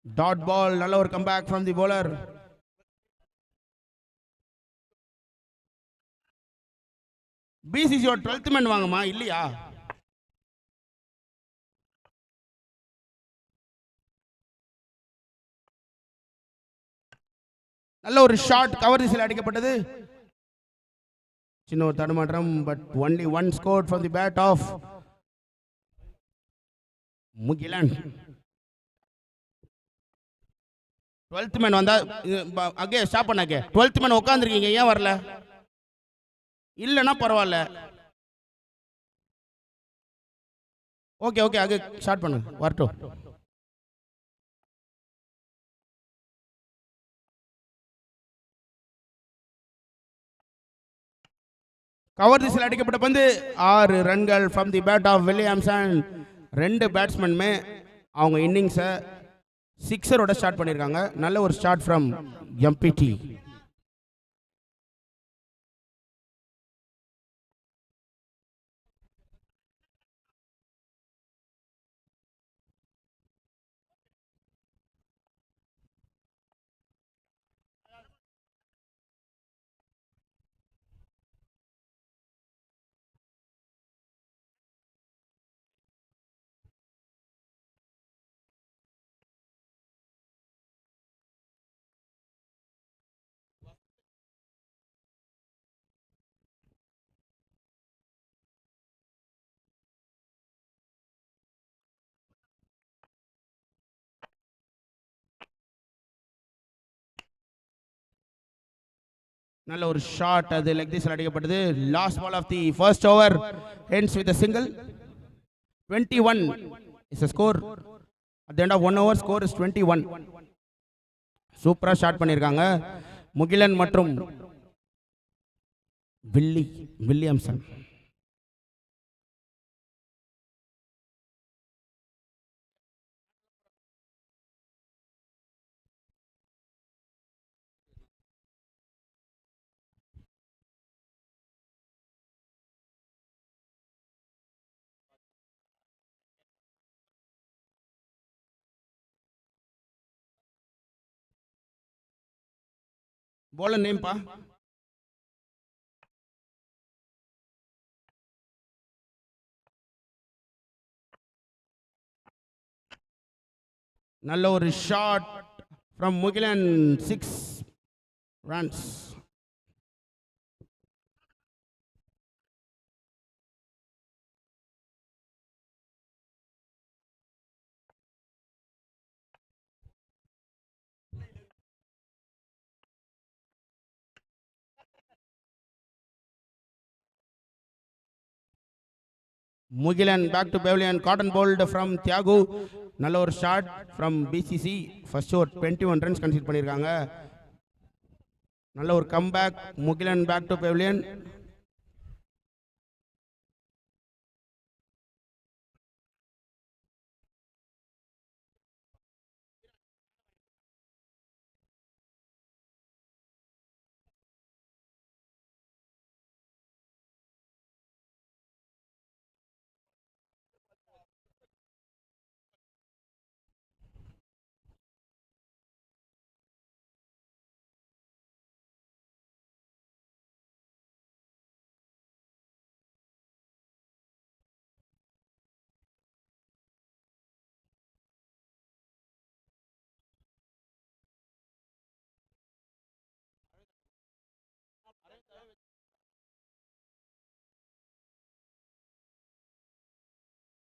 Dot ball, நல்ல ஒரு comeback from the bowler. BCC 12th man வாங்கம்மா இல்லையா? நல்ல ஒரு ஷாட் கவர் திசையில் அடிக்கப்பட்டது. சின்ன ஒரு தடுமாற்றம், but only one scored from the bat of Mugilan. 12th man வந்தா அங்கே ஸ்டாப் பண்ணாக்கே. 12th man உட்காந்துருக்கீங்க, ஏன் வரல? இல்லைன்னா பரவாயில்ல. ஓகே ஓகே, அங்கே ஸ்டார்ட் பண்ணு, வரட்டும். கவர் திசையில் அடிக்கப்பட்ட பந்து 6 ரன்கள் from the bat of Williamson. 2 பேட்ஸ்மேனுமே அவங்க இன்னிங்ஸை சிக்ஸரோட ஸ்டார்ட் பண்ணியிருக்காங்க. நல்ல ஒரு ஸ்டார்ட் ஃப்ரம் எம்பிடி. நல்ல ஒரு ஷாட், அது லெக் திசையில் அடிக்கப்பட்டது. Last ball of the first over ends with a single. 21 is a score. At the end of 1 over, score is 21. சூப்பரா ஷாட் பண்ணியிருக்காங்க முகிலன் மற்றும் வில்லியம்சன். bowler name பா? நல்ல ஒரு shot from Mugilan, 6 runs. Mugilan back to pavilion. Caught and bowled from Thiyagu. நல்ல ஒரு shot from BCC. First over 21 runs consider பண்ணியிருக்காங்க. நல்ல ஒரு comeback. Mugilan back to pavilion.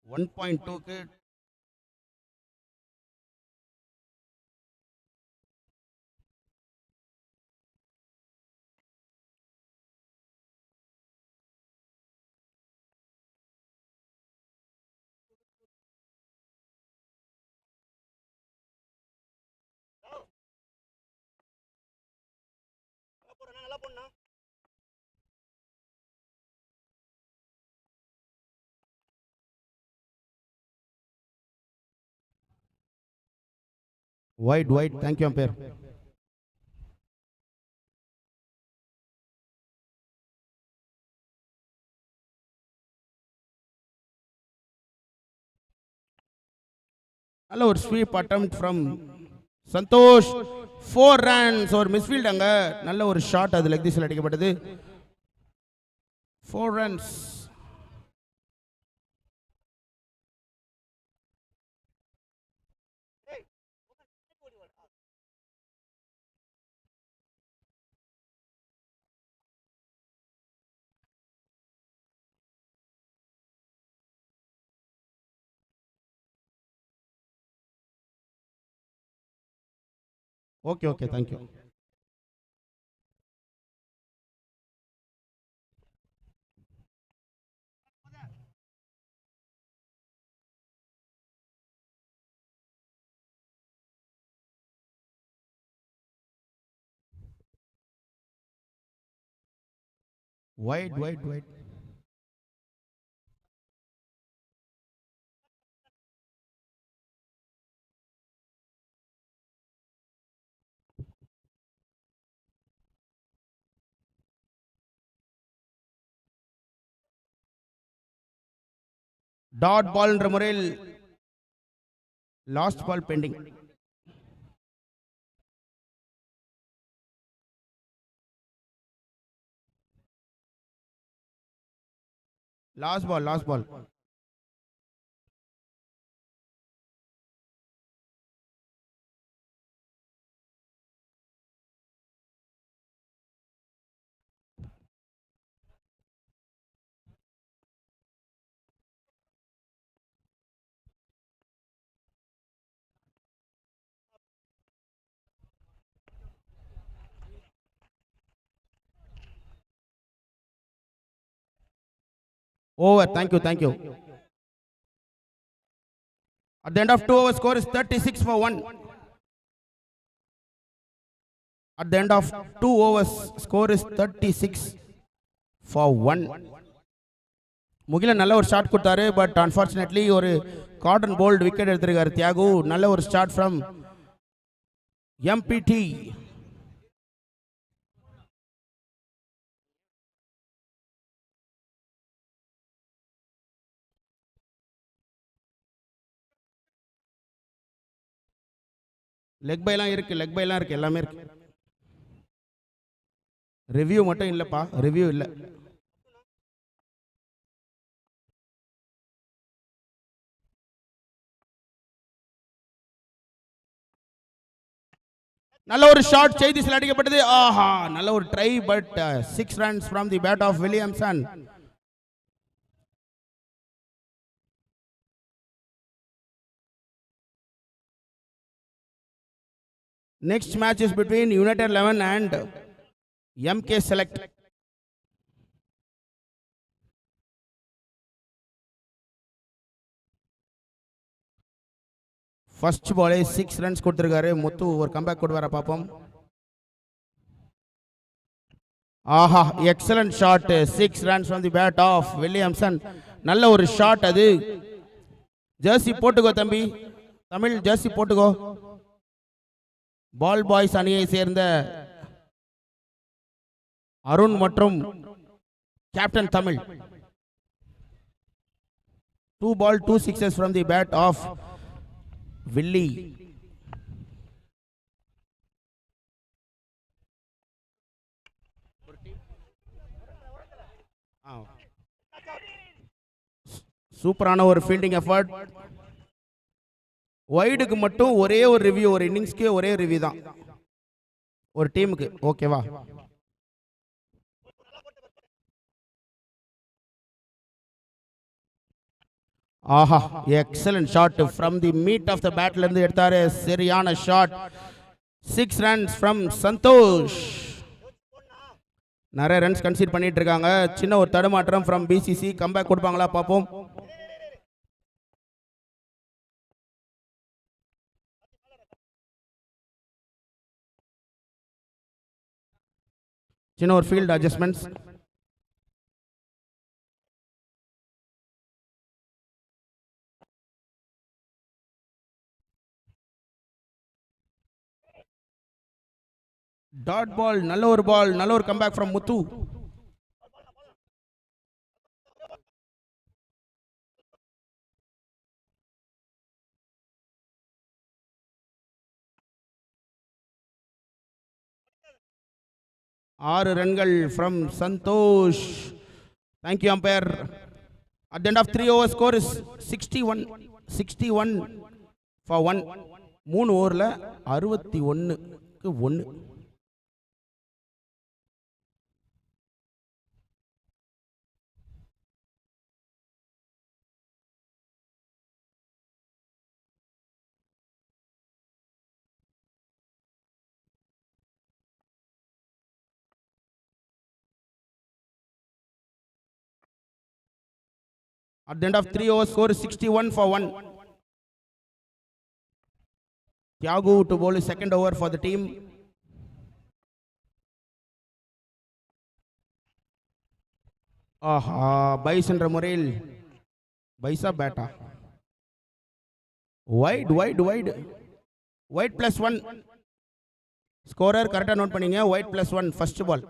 One point டூக்கு wide. Thank you, umpire. நல்ல ஒரு sweep attempt from Santhosh 4 runs ஒரு மிஸ்ஃபீல்ட் அங்க நல்ல ஒரு ஷாட் அது லெக் திஸ்ல அடிக்கப்பட்டது 4 runs. Okay, thank you. Wide. Dot ball என்ற முறையில் last ball pending. Last ball. Over. Thank you. At the end of 2 overs, score is 36 for 1. At the end of 2 overs, score is 36 for 1. Mugilan நல்ல ஒரு shot கொடுத்தாரு, but unfortunately ஒரு garden bolt wicket எடுத்திருக்காரு தியாகு. நல்ல ஒரு start from எம்பிடி. Leg பைலாம் இருக்கு எல்லாமே இருக்கு. ரிவ்யூ மட்டும் இல்லப்பா, ரிவ்யூ இல்ல. நல்ல ஒரு ஷாட் செய்தியில் அடிக்கப்பட்டது. ஆஹா, நல்ல ஒரு try, but 6 runs from the bat of Williamson. Next match is between United 11 and MK Select. First பாலே 6 runs கொடுத்திருக்காரு முத்து. ஒரு கம்பேக் கொடுவாரா பாப்போம். ஆஹா, excellent shot. 6 runs from the bat of Williamson. நல்ல ஒரு ஷாட் அது. ஜெர்சி போட்டுக்கோ தம்பி, தமிழ் ஜெர்சி போட்டுக்கோ. பால் பாய்ஸ் அணியை சேர்ந்த அருண் மற்றும் captain Tamil. 2 balls 2 sixes from the bat of Willie. சூப்பரான ஒரு ஃபீல்டிங் எஃபர்ட். வைடுக்கு மட்டும் ஒரே ஒரு ரிவ்யூ, ஒரு இன்னிங்ஸ்க்கு ஒரே ரிவ்யூ தான் ஒரு டீமுக்கு. ஓகேவா? ஆஹா, excellent shot from the mid of the பேட்ல இருந்து எடுத்தாரு. சரியான ஷாட். 6 runs from Santhosh. நிறைய ரன்ஸ் கன்சீட் பண்ணிட்டு இருக்காங்க. சின்ன ஒரு தடுமாற்றம் ஃப்ரம் பிசிசி. கம்பேக் கொடுப்பாங்களா பாப்போம். சின்ன ஒரு ஃபீல்ட் அட்ஜஸ்ட்மெண்ட்ஸ். டாட் பால், நல்ல ஒரு பால், நல்ல ஒரு கம்பேக் ஃப்ரம் முத்து. 6 ரன்கள் from Santosh. Thank you, umpire. At the end of 3 overs, score is 61 for 1. 3 ஓவரில் 61க்கு 1. At the end of 3 overs, score is 61 for 1. Thiagu to bowl his second over for the team. Bais என்ற முறையில் பைசா பேட்டா wide plus 1. Scorer கரெக்டாக note பண்ணீங்க. Wide plus 1 first ball.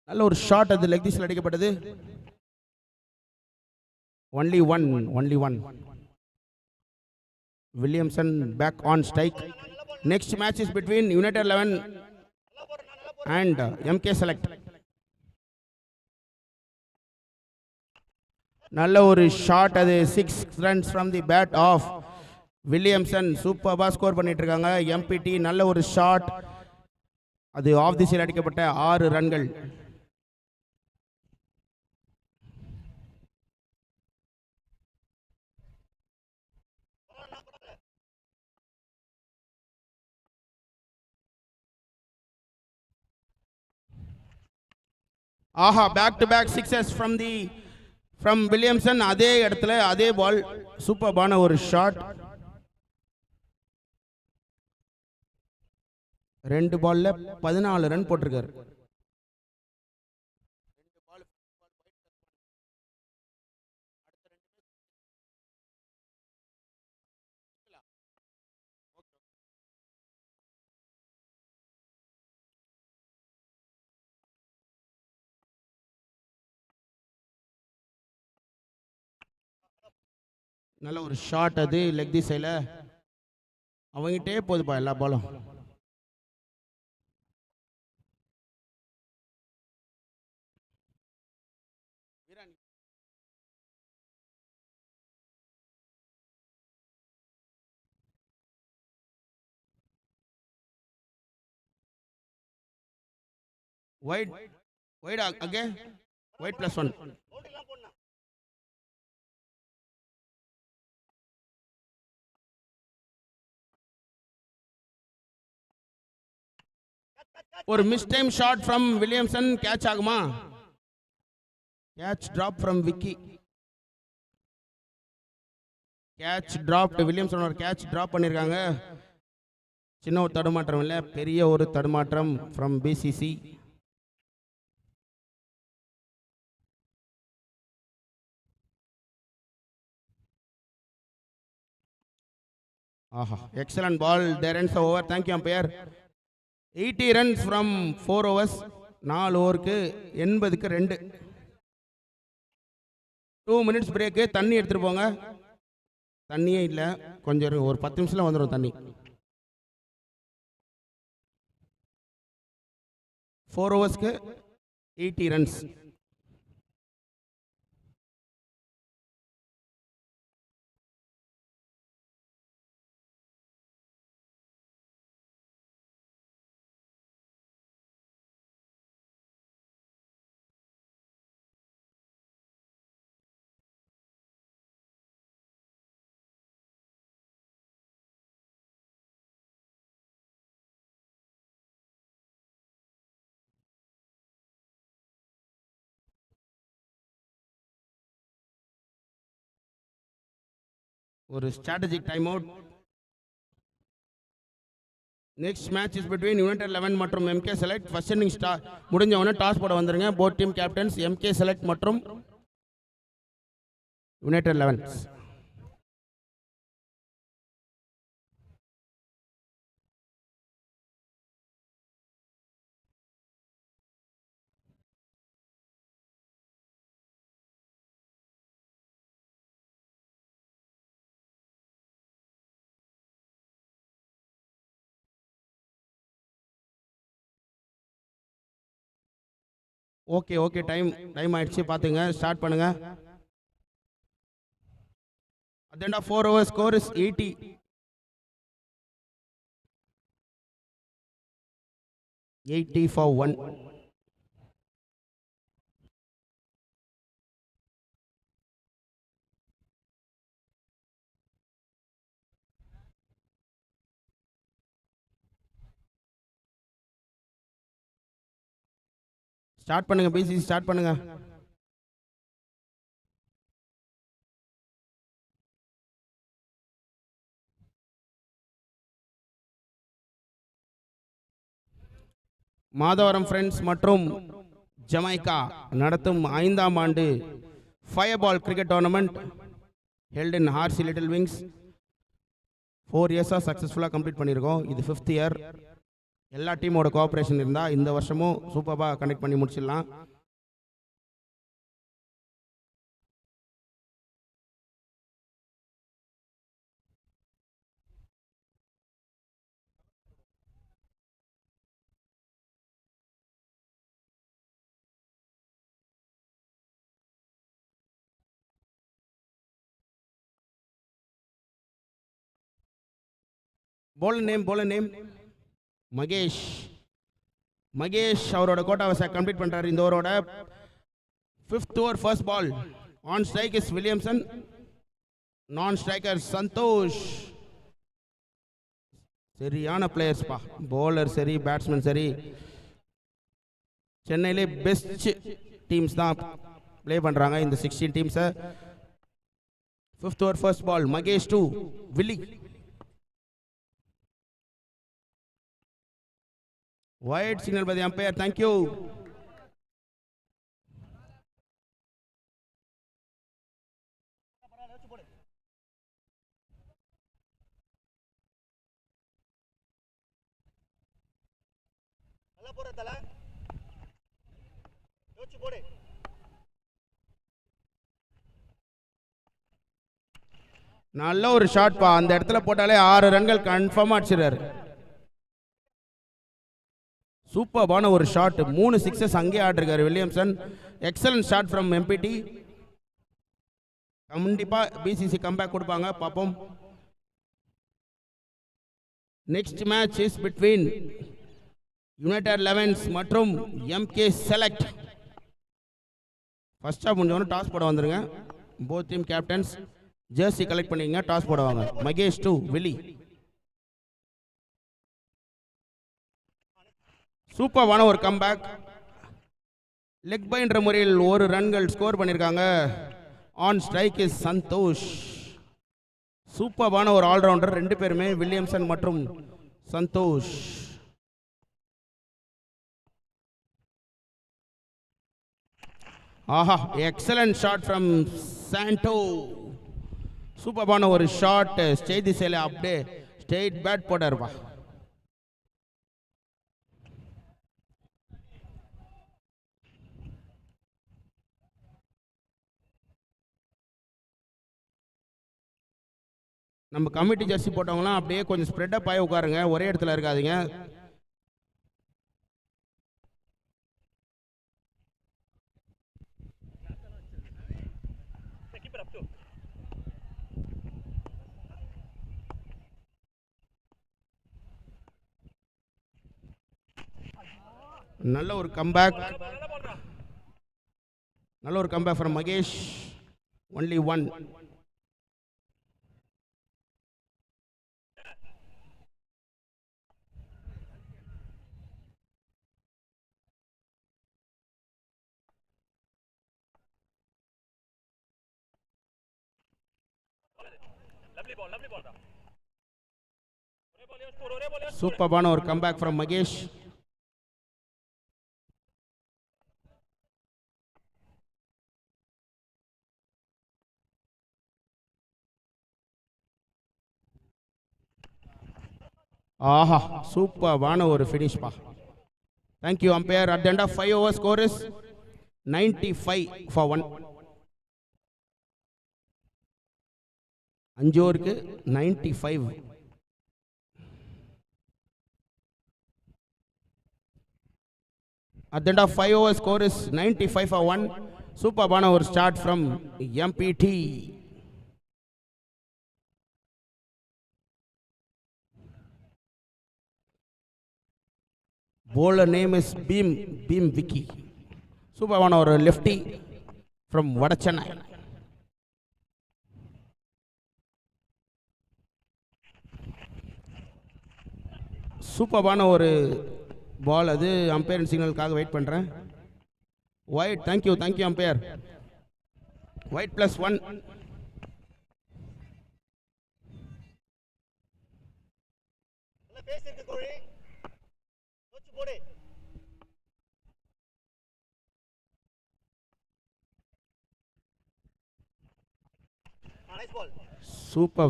நல்ல ஒரு shot, அது லெக் பீஸில் அடிக்கப்பட்டது. only one. Williamson back on strike. Next match is between United 11 and MK Select. நல்ல ஒரு ஷாட், அது 6 runs from the bat of Williamson. சூப்பர்பா ஸ்கோர் பண்ணிட்டு இருக்காங்க MPT. நல்ல ஒரு ஷாட், அது ஆஃப் தி சைடு அடிக்கப்பட்ட 6 ரன்கள். Back to back sixes from Williamson. அதே இடத்துல அதே பால், சூப்பர்பான ஒரு ஷாட். 2 பால்ல 14 ரன் போட்டிருக்காரு. நல்ல ஒரு ஷாட், அது லெக் தி சைடில் அவங்ககிட்டே போகுதுப்பா எல்லா பாலும். வைட் அகே வைட் பிளஸ் 1. ஒரு mistime shot from Williamson. Catch ஆகுமா? Catch drop from Vicky. Catch dropped. Williamson ஒரு கேட்ச் டிராப் பண்ணியிருக்காங்க. சின்ன ஒரு தடுமாற்றம் இல்லை, பெரிய ஒரு தடுமாற்றம் from BCC. Excellent ball. There ends the over. Thank you umpire. 80 runs from 4 overs. 4 ஓவருக்கு 80க்கு 2. 2 minutes பிரேக்கு. தண்ணி எடுத்துகிட்டு போங்க. தண்ணியே இல்லை, கொஞ்சம் ஒரு 10 நிமிஷத்தில் வந்துடும் தண்ணி. 4 ஓவர்ஸ்க்கு 80 runs. ஒரு strategic time out. Next match is between United 11 மற்றும் MK Select. ஃபர்ஸ்ட் இன்னிங் முடிஞ்ச உடனே டாஸ் போட வந்துருங்க. Both team captains MK Select மற்றும் யுனைடெட் 11. ஓகே ஓகே, டைம் ஆயிடுச்சு, பார்த்துங்க, ஸ்டார்ட் பண்ணுங்க. At the end of 4 overs, score is 80. For 1. Start பண்ணுங்க பிசி, ஸ்டார்ட் பண்ணுங்க. மாதவரம் ஃப்ரெண்ட்ஸ் மற்றும் ஜமைக்கா நடத்தும் 5ஆம் ஆண்டு fireball cricket tournament held in RC little wings 4 இயர்ஸாக சக்ஸஸ்ஃபுல்லாக கம்ப்ளீட் பண்ணியிருக்கோம். இது 5th இயர். எல்லா டீமோட கோஆப்ரேஷன் இருந்தால் இந்த வருஷமும் சூப்பராக கனெக்ட் பண்ணி முடிச்சிடலாம். bowler name மகேஷ் அவரோட கோட்டாவை கம்ப்ளீட் பண்றாரு. இந்த ஓவரோட 5th over first ball. On strike is Williamson, non striker Santosh. சரியான பிளேயர்ஸ் பா, பவுலர் சரி, பேட்ஸ்மேன் சரி, சென்னையிலே பெஸ்ட் டீம்ஸ் தான் ப்ளே பண்றாங்க இந்த 16 டீம்ஸை. 5th over first ball, Mahesh to Willy. Wide signal by the umpire. Thank you. நல்ல ஒரு ஷாட் பா, அந்த இடத்துல போட்டாலே 6 ரன்கள் கன்ஃபார்மா அடிச்சிடாரு. சூப்பர்பான ஒரு ஷாட், 3 சிக்ஸஸ் அங்கே ஆடிருக்காரு Williamson. Excellent shot from MPT. கண்டிப்பா பிசிசி கம்பேக் கொடுப்பாங்க, பார்ப்போம். Next match is between United Elevens மற்றும் எம்கே செலக்ட். ஃபர்ஸ்ட் ஹாஃப் முடிஞ்சவொன்னு டாஸ் போட வந்துருங்க. Both team captains jersey collect பண்ணிங்க, டாஸ் போடுவாங்க. Mahesh to Willy. சூப்பரான ஒரு கம்பேக். லெக் பைன்ற முறையில் 1 ரன்கள் ஸ்கோர் பண்ணியிருக்காங்க. On strike is Santosh. சூப்பரான ஒரு ஆல்ரவுண்டர் 2 பேருமே, வில்லியம்சன் மற்றும் சந்தோஷ். ஆஹா, எக்ஸலன்ட் ஷாட் ஃப்ரம் சாண்டோ. சூப்பரான ஒரு ஷாட், ஸ்டேட் திசையில அப்படியே ஸ்ட்ரெயிட் பேட் போட்டாருப்பா. நம்ம கமிட்டி ஜெர்சி போட்டவங்களாம் அப்படியே கொஞ்சம் ஸ்ப்ரெட் அப் ஆகி உட்காருங்க, ஒரே இடத்துல இருக்காதீங்க. நல்ல ஒரு கம்பேக் ஃப்ரம் மகேஷ். ஒன்லி 1. சூப்பரான ஒரு கம்பேக் ஃப்ரம் மகேஷ். ஆஹா, சூப்பரான ஒரு ஃபினிஷ் பா. Thank you umpire. At the end of 5 overs score is 95 for 1. 5 ஓவருக்கு 95. At the end of 5 overs, score is 95 for 1. Superb over start from MPT. Bowler name is Beam Vicky. Superb over lefty from Vadachennai. சூப்பர்பான ஒரு ball அது. Umpire சிக்னலுக்காக wait பண்ணுறேன். Wide. Thank you umpire. Wide +1.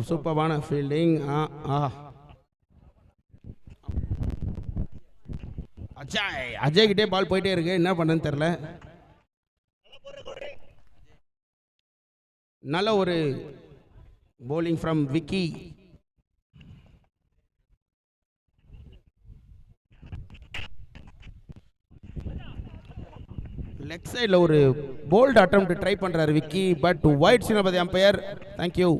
சூப்பர்பான fielding. Ajay கிட்டே பால் போயிட்டே இருக்கு, என்ன பண்ணுன்னு தெரியல. நல்ல ஒரு bowling from Vicky. லெக் சைடில் ஒரு போல்ட் அட்டெம்ப்ட் ட்ரை பண்றாரு Vicky, but wide signal by umpire. Thank you.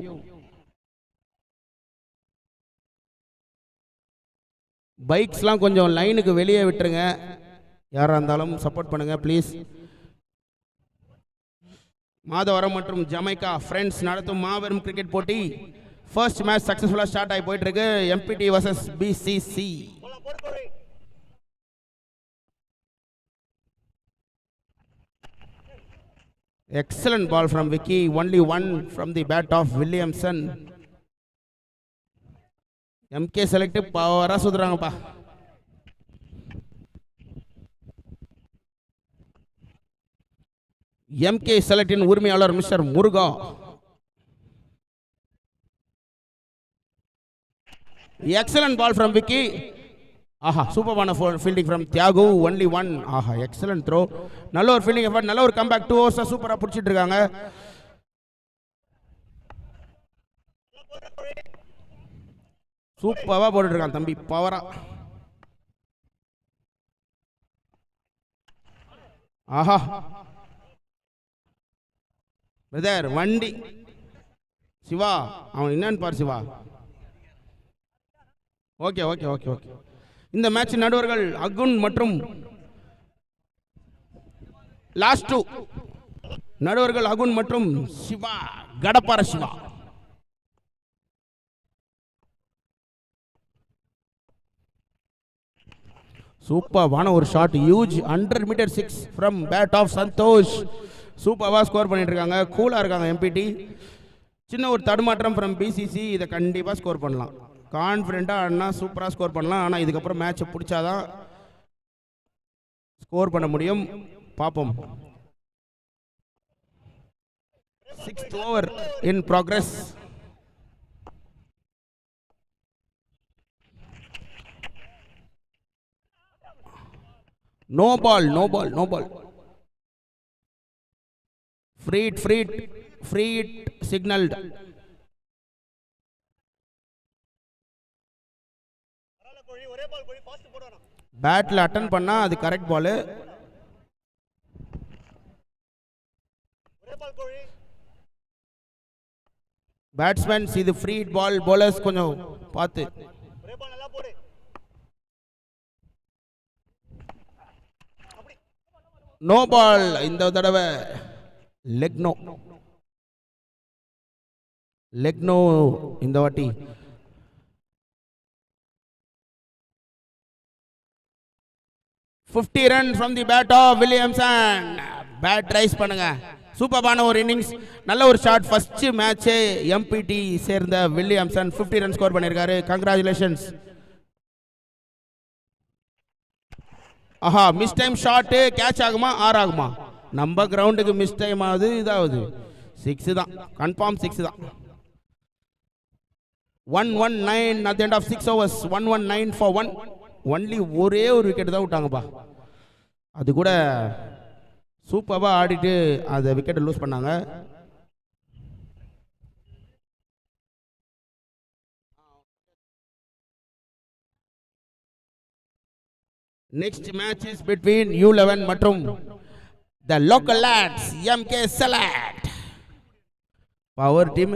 பைக்ஸ்லாம் கொஞ்சம் லைனுக்கு வெளியே விட்டுருங்க, யாராக இருந்தாலும் சப்போர்ட் பண்ணுங்க ப்ளீஸ். மாதவரம் மற்றும் ஜமைக்கா ஃப்ரெண்ட்ஸ் நடத்தும் மாபெரும் கிரிக்கெட் போட்டி ஃபர்ஸ்ட் மேட்ச் சக்சஸ்ஃபுல்லாக ஸ்டார்ட் ஆகி போயிட்டு இருக்கு. எம்பிடி vs BCC. Excellent ball from Vicky. Only one from the bat of Williamson. MK select பவரா சுத்துறாங்கப்பா. MK செலக்டின் உரிமையாளர் mister Muruga. Excellent ball from Vicky. ஆஹா, சூப்பர்பான fielding from Thiyagu. Only one. ஆஹா, எக்ஸலன்ட் த்ரோ. நல்ல ஒரு ஃபீல்டிங் எஃபர்ட், நல்ல ஒரு கம்பேக். 2 overs சூப்பராக பிடிச்சிட்டு இருக்காங்க. சூப்பராக போட்டுட்டு இருக்கான் தம்பி, பவரா. ஆஹா பிரதர், வண்டி சிவா, அவன் என்னன்னு பாரு Shiva. Okay okay okay okay. இந்த மேட்ச் நடுவர்கள் அகுன் மற்றும் லாஸ்ட் 2 நடுவர்கள் அகுன் மற்றும் சிவா, கடப்பார சிவா. சூப்பர்வான ஒரு shot, huge 100 meter 6 from bat of Santosh. சூப்பராக ஸ்கோர் பண்ணிட்டு இருக்காங்க, கூலாக இருக்காங்க எம்பிடி. சின்ன ஒரு தடுமாற்றம் ஃப்ரம் BCC, இதை கண்டிப்பாக ஸ்கோர் பண்ணலாம். கான்ஃபிடென்ட்டாக ஆடினா சூப்பராக ஸ்கோர் பண்ணலாம். ஆனால் இதுக்கப்புறம் மேட்சை பிடிச்சாதான் ஸ்கோர் பண்ண முடியும். பார்ப்போம். 6th over in progress. No ball. Free it signaled. பேட்ல அட்டன் பண்ணா அது கரெக்ட் பால். பேட்ஸ்மேன்ஸ் இது ஃப்ரீ பால், bowlers கொஞ்சம் பார்த்து. No ball. இந்த தடவை லெக்னோ இந்த வாட்டி. $50 run from the bat of Williamson. Bat raise பண்ணுங்க. சூப்பரான ஒரு இன்னிங்ஸ், நல்ல ஒரு ஷாட். ஃபர்ஸ்ட் மேட்ச் எம்பிடி சேர்ந்த வில்லியம்சன் 50 ரன் ஸ்கோர் பண்ணியிருக்காரு. கங்க்ராச்சுலேஷன்ஸ். ஆஹா, மிஸ் டைம் ஷாட்டு. கேட்ச் ஆகுமா, ஆர் ஆகுமா? நம்ம கிரவுண்டுக்கு மிஸ் டைம் ஆகுது, இதாவது 6 தான், கன்ஃபார்ம் 6 தான். 119 at the end of 6 overs. 119 for 1. Only ஒரே ஒரு விக்கெட் தான் விட்டாங்கப்பா. அது கூட சூப்பராக ஆடிட்டு அந்த விக்கெட்டை லூஸ் பண்ணாங்க. Next match is between U11 மற்றும் the local lads MK Salad. Power team.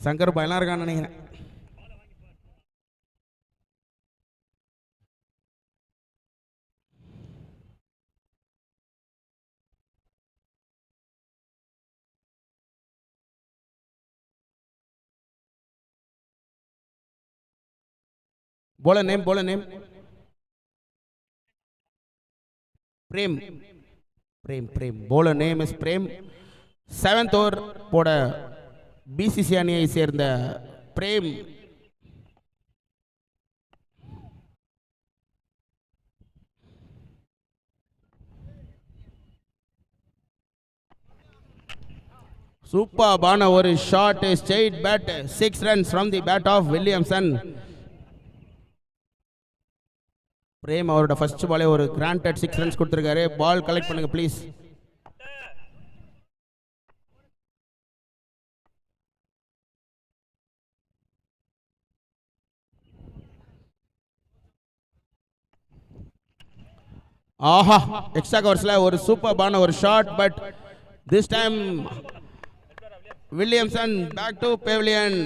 Shankar பயலாம் இருக்கான்னு நினைக்கிறேன். Bowler name. Prem. Bowler name is Prem. 7th over போட பிசிசி அணியை சேர்ந்த பிரேம். சூப்பர்பான ஒரு shot, straight bat, 6 runs from the bat of Williamson. Prem அவரோட first பாலே ஒரு கிராண்டட் 6 runs கொடுத்திருக்காரு. பால் கலெக்ட் பண்ணுங்க ப்ளீஸ். ஆஹா, எக்ஸ்ட்ரா கவர்ஸ்ல ஒரு சூப்பர்பான ஒரு shot, but this time Williamson back to pavilion.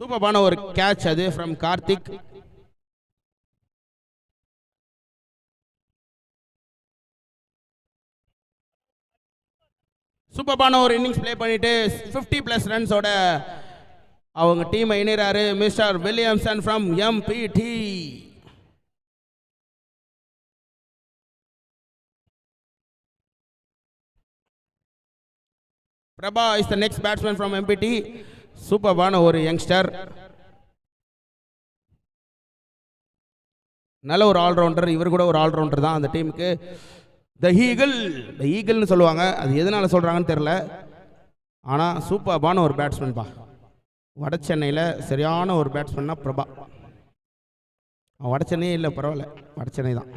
சூப்பர்பான ஒரு கேட்ச் அது ஃப்ரம் கார்த்திக். சூப்பர்பான ஒரு இன்னிங்ஸ் பிளே பண்ணிட்டு 50+ ரன்ஸோட அவங்க டீமை இணைறாரு mister Williamson from MPT. Prabha is the next batsman from MPT. சூப்பர்பான ஒரு யங்ஸ்டர், நல்ல ஒரு ஆல்ரவுண்டர். இவர் கூட ஒரு ஆல்ரவுண்டர் தான் அந்த டீமுக்கு. த ஈகிள்னு சொல்லுவாங்க, அது எதனால சொல்கிறாங்கன்னு தெரில. ஆனால் சூப்பர்பான ஒரு பேட்ஸ்மேன்பா. வட சென்னையில் சரியான ஒரு பேட்ஸ்மேன்னா பிரபா. வட சென்னையே இல்லை, பரவாயில்ல, வட சென்னை தான்.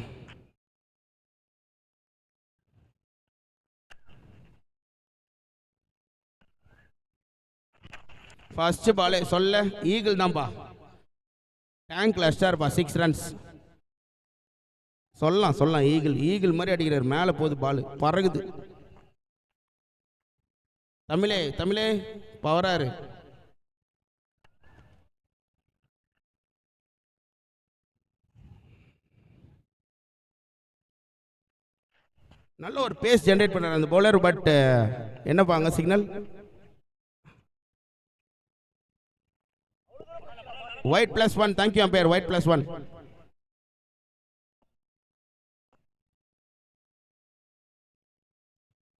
ஃபர்ஸ்ட் பாலே சொல்ல ஈகிள் தான்ப்பா. டேங்க்ல அடிச்சாருப்பா 6 runs. சொல்லலாம் ஈகிள் மாதிரி அடிக்கிறார். மேலே போகுது பால், பறகுது. தமிழே பவராரு. நல்ல ஒரு பேஸ் ஜென்ரேட் பண்ணார் அந்த பவுலர். பட் என்னப்பா அங்கே signal white +1. Thank you umpire, wide +1.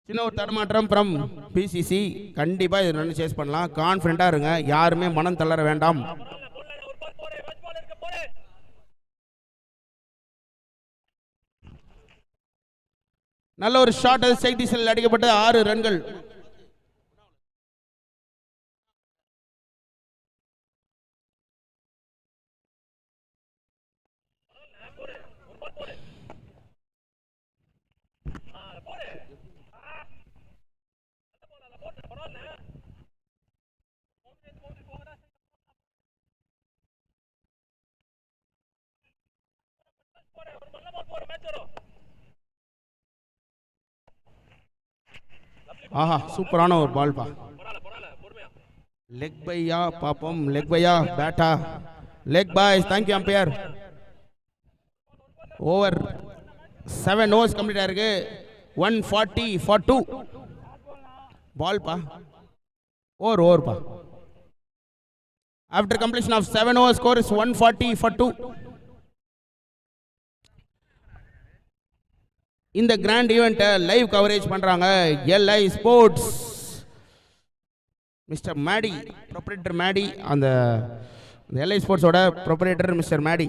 சின்ன ஒரு தடுமாற்றம் ஃப்ரம் பிசிசி. கண்டிப்பாக இது ரன் சேஸ் பண்ணலாம். கான்ஃபிடண்டாக இருங்க, யாருமே மனம் தளர வேண்டாம். நல்ல ஒரு ஷாட், ஸ்ட்ரைக் திசையில் அடிக்கப்பட்ட 6 ரன்கள். ஆஹா, சூப்பரான ஒரு பால் பா. லெக் பையா பாப்போம். லெக் பையா பேட்டா leg byes. Thank you umpire. Over 7 overs complete ஆயிருக்கு. 140 for 2 பால் பா. ஓவர் பா. After completion of 7 overs, score is 140 for 2. இந்த கிராண்ட் ஈவெண்ட்டை லைவ் கவரேஜ் பண்ணுறாங்க LI sports. Mister Maddy, proprietor Maddy, அந்த எல்ஐ ஸ்போர்ட்ஸோட proprietor mister Maddy.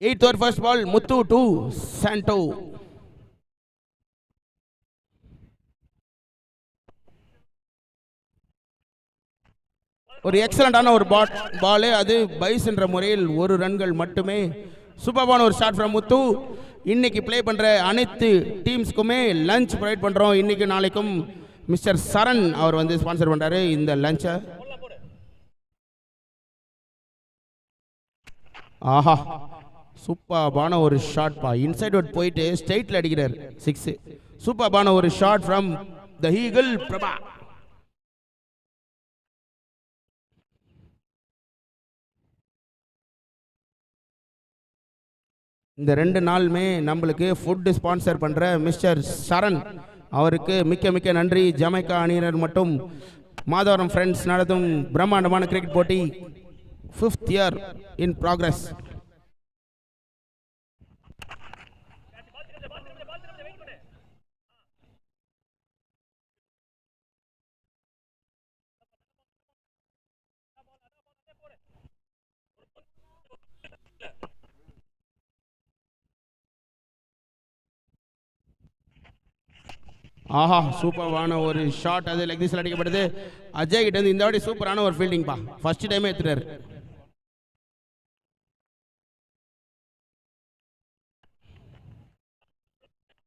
8th over first ball, Muthu to Santo. ஒரு எக்ஸலண்டான ஒரு பால், அது பைஸ் என்ற முறையில் ஒரு ரன்கள் மட்டுமே. சூப்பரான ஒரு ஷாட் ஃப்ரம் முத்து. இன்னைக்கு ப்ளே பண்ற அனைத்து டீம்ஸ்க்குமே லஞ்ச் ப்ரொவைட் பண்றோம். இன்னைக்கு நாளைக்கும் மிஸ்டர் சரண் அவர் வந்து ஸ்பான்சர் பண்றாரு இந்த லஞ்சை. ஆஹா, சூப்பரான ஒரு ஷாட் பா, இன்சைட் அவுட் போயிட்டு ஸ்ட்ரைட்ல அடிக்கிறார் 6. சூப்பரான ஒரு shot from the eagle Prabha. இந்த 2 நாளுமே நம்மளுக்கு ஃபுட் ஸ்பான்சர் பண்ற மிஸ்டர் சரண் அவருக்கு மிக்க மிக்க நன்றி. ஜமைக்கா அணியினர் மற்றும் மாதவரம் ஃப்ரெண்ட்ஸ் நடத்தும் பிரம்மாண்டமான கிரிக்கெட் போட்டி 5th year in progress. ஆஹா, சூப்பரான ஒரு ஷாட், அது லெக் திஸ்ல அடிக்கப்படுது. அஜய் கிட்ட இருந்து இந்த வாட்டி சூப்பரான ஒரு ஃபீல்டிங் பா, ஃபர்ஸ்ட் டைமே எடுத்துட்டாரு.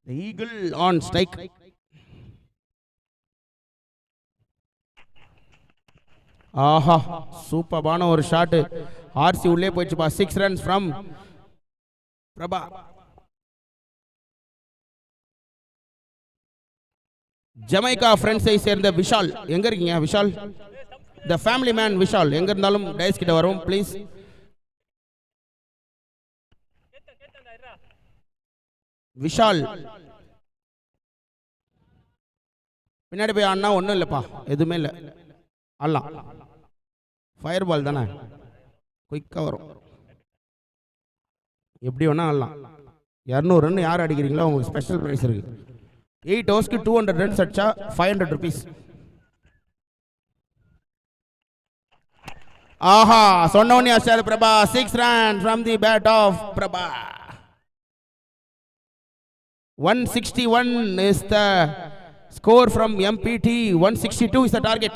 The eagle on strike. ஆஹா, சூப்பரான ஒரு ஷாட், ஆர்சி உள்ளே போயிடுச்சுப்பா. 6 runs from பிரபா. ஜமைக்கா ஃப்ரெண்ட்ஸை சேர்ந்த விஷால், எங்க இருக்கீங்க Vishal? The family man Vishal, எங்க இருந்தாலும் டைஸ் கிட்ட வரும் ப்ளீஸ். விஷால் பின்னாடி போய் ஆடினா ஒன்றும் இல்லைப்பா, எதுவுமே இல்லை, ஆடலாம். ஃபயர் பால் தானே, குயிக்காக வரும், எப்படி வேணா ஆடலாம். 200 ரன் யார் அடிக்கிறீங்களோ உங்களுக்கு ஸ்பெஷல் ப்ரைஸ் இருக்கு. 8 overs 200 runs அடிச்சா 500 rupees. ஆஹா, சொன்னோனே அஷார் Prabha. 6 runs from the bat of Prabha. 161 is the score from MPT. 162 is the target.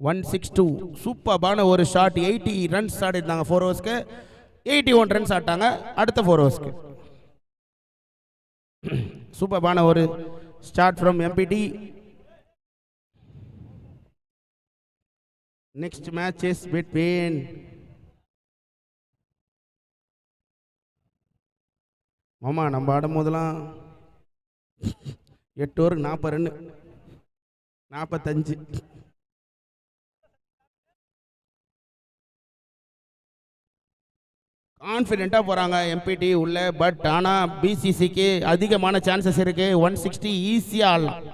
162 சூப்பரான ஒரு ஷாட். 80 runs ஆடிட்டாங்க 4 overs. 81 runs ஆட்டாங்க அடுத்த 4 overs. சூப்பரான ஒரு start from MPT. Next match is between மாமா. நம்ம ஆடும் போதெல்லாம் 8 over 40 ரன் 45. கான்ஃபிடென்ட்டாக போகிறாங்க எம்பிடி உள்ள. பட் ஆனால் பிசிசிக்கு அதிகமான சான்சஸ் இருக்கு. 160 ஈஸியாக ஆடலாம்.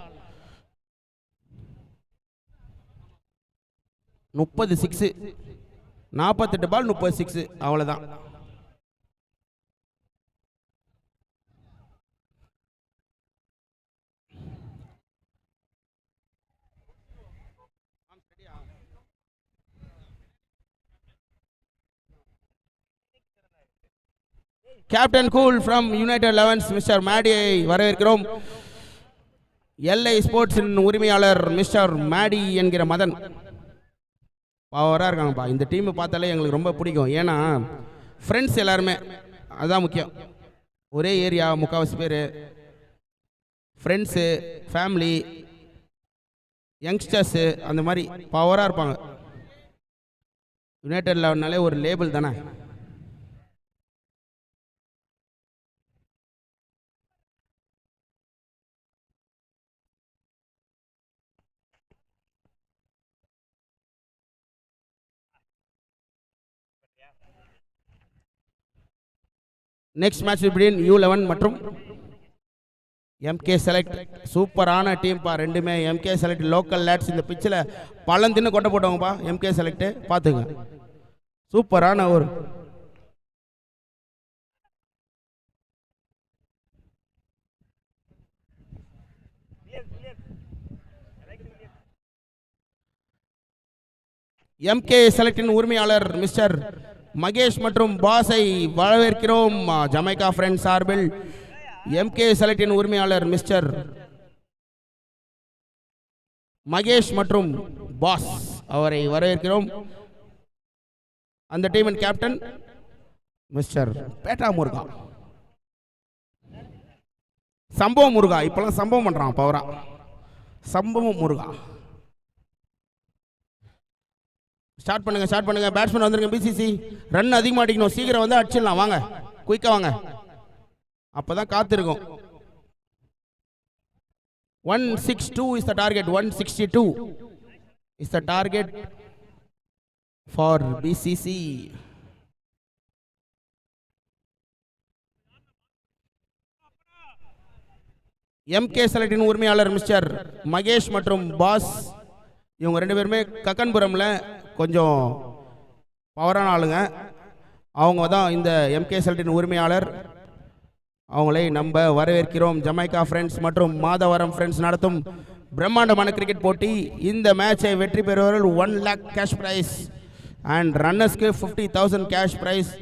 30 6, 48 பால் 30 6, அவ்வளோதான். Captain cool from United Elevens mister மேடியை வரவேற்கிறோம். எல்ஐ ஸ்போர்ட்ஸின் உரிமையாளர் மிஸ்டர் மேடி என்கிற மதன் பவராக இருக்காங்கப்பா. இந்த டீமை பார்த்தாலே எங்களுக்கு ரொம்ப பிடிக்கும். ஏன்னா ஃப்ரெண்ட்ஸ் எல்லாருமே, அதுதான் முக்கியம். ஒரே ஏரியா, முக்கால்வாசி பேர் ஃப்ரெண்ட்ஸு, ஃபேமிலி, யங்ஸ்டர்ஸு, அந்த மாதிரி பவராக இருப்பாங்க. யுனைடெட் லெவன்னாலே ஒரு லேபிள் தானே. நெக்ஸ்ட் மேட்ச் பிட்வீன் U11 மற்றும் எம்கே செலக்ட். சூப்பரான டீம் பா ரெண்டுமே. MK select local lads. இந்த பிச்சில் பழந்தின்னு கொட்டை போட்டவங்கப்பா எம்கே செலக்ட், பார்த்துங்க. சூப்பரான ஒரு எம்கே செலக்டின் உரிமையாளர் மிஸ்டர் மகேஷ் மற்றும் பாஸை வரவேற்கிறோம். ஜமைக்கா ஃப்ரெண்ட்ஸ் சார்பில் எம்கே செலக்டின் உரிமையாளர் மிஸ்டர் மகேஷ் மற்றும் பாஸ் அவரை வரவேற்கிறோம். அந்த டீமின் கேப்டன் மிஸ்டர் பேட்டா முருகா, சம்பவம் முருகா. இப்பெல்லாம் சம்பவம் பண்றான் பவரா, சம்பவம் முருகா. ஸ்டார்ட் பண்ணுங்க. பேட்ஸ்மேன் வந்துருங்க. பிசிசி ரன் அதிகமாக அடிக்கணும். சீக்கிரம் வந்து அடிச்சிடலாம். வாங்க, குயிக்கா வாங்க, அப்பதான் காத்திருக்கும். 162 is the target. 162 is the target for BCC. MK செலக்டின் உரிமையாளர் மிஸ்டர் மகேஷ் மற்றும் பாஸ், இவங்க ரெண்டு பேருமே கக்கன்புரம்ல கொஞ்சம் பவரான ஆளுங்க. அவங்க தான் இந்த எம்கே செலக்டின் உரிமையாளர். அவங்களை நம்ம வரவேற்கிறோம். ஜமைக்கா ஃப்ரெண்ட்ஸ் மற்றும் மாதவரம் ஃப்ரெண்ட்ஸ் நடத்தும் பிரம்மாண்டமான கிரிக்கெட் போட்டி. இந்த மேட்சை வெற்றி பெறுவர்கள் 1 lakh கேஷ் பிரைஸ் அண்ட் ரன்னர்ஸ்க்கு 50,000 கேஷ் பிரைஸ்.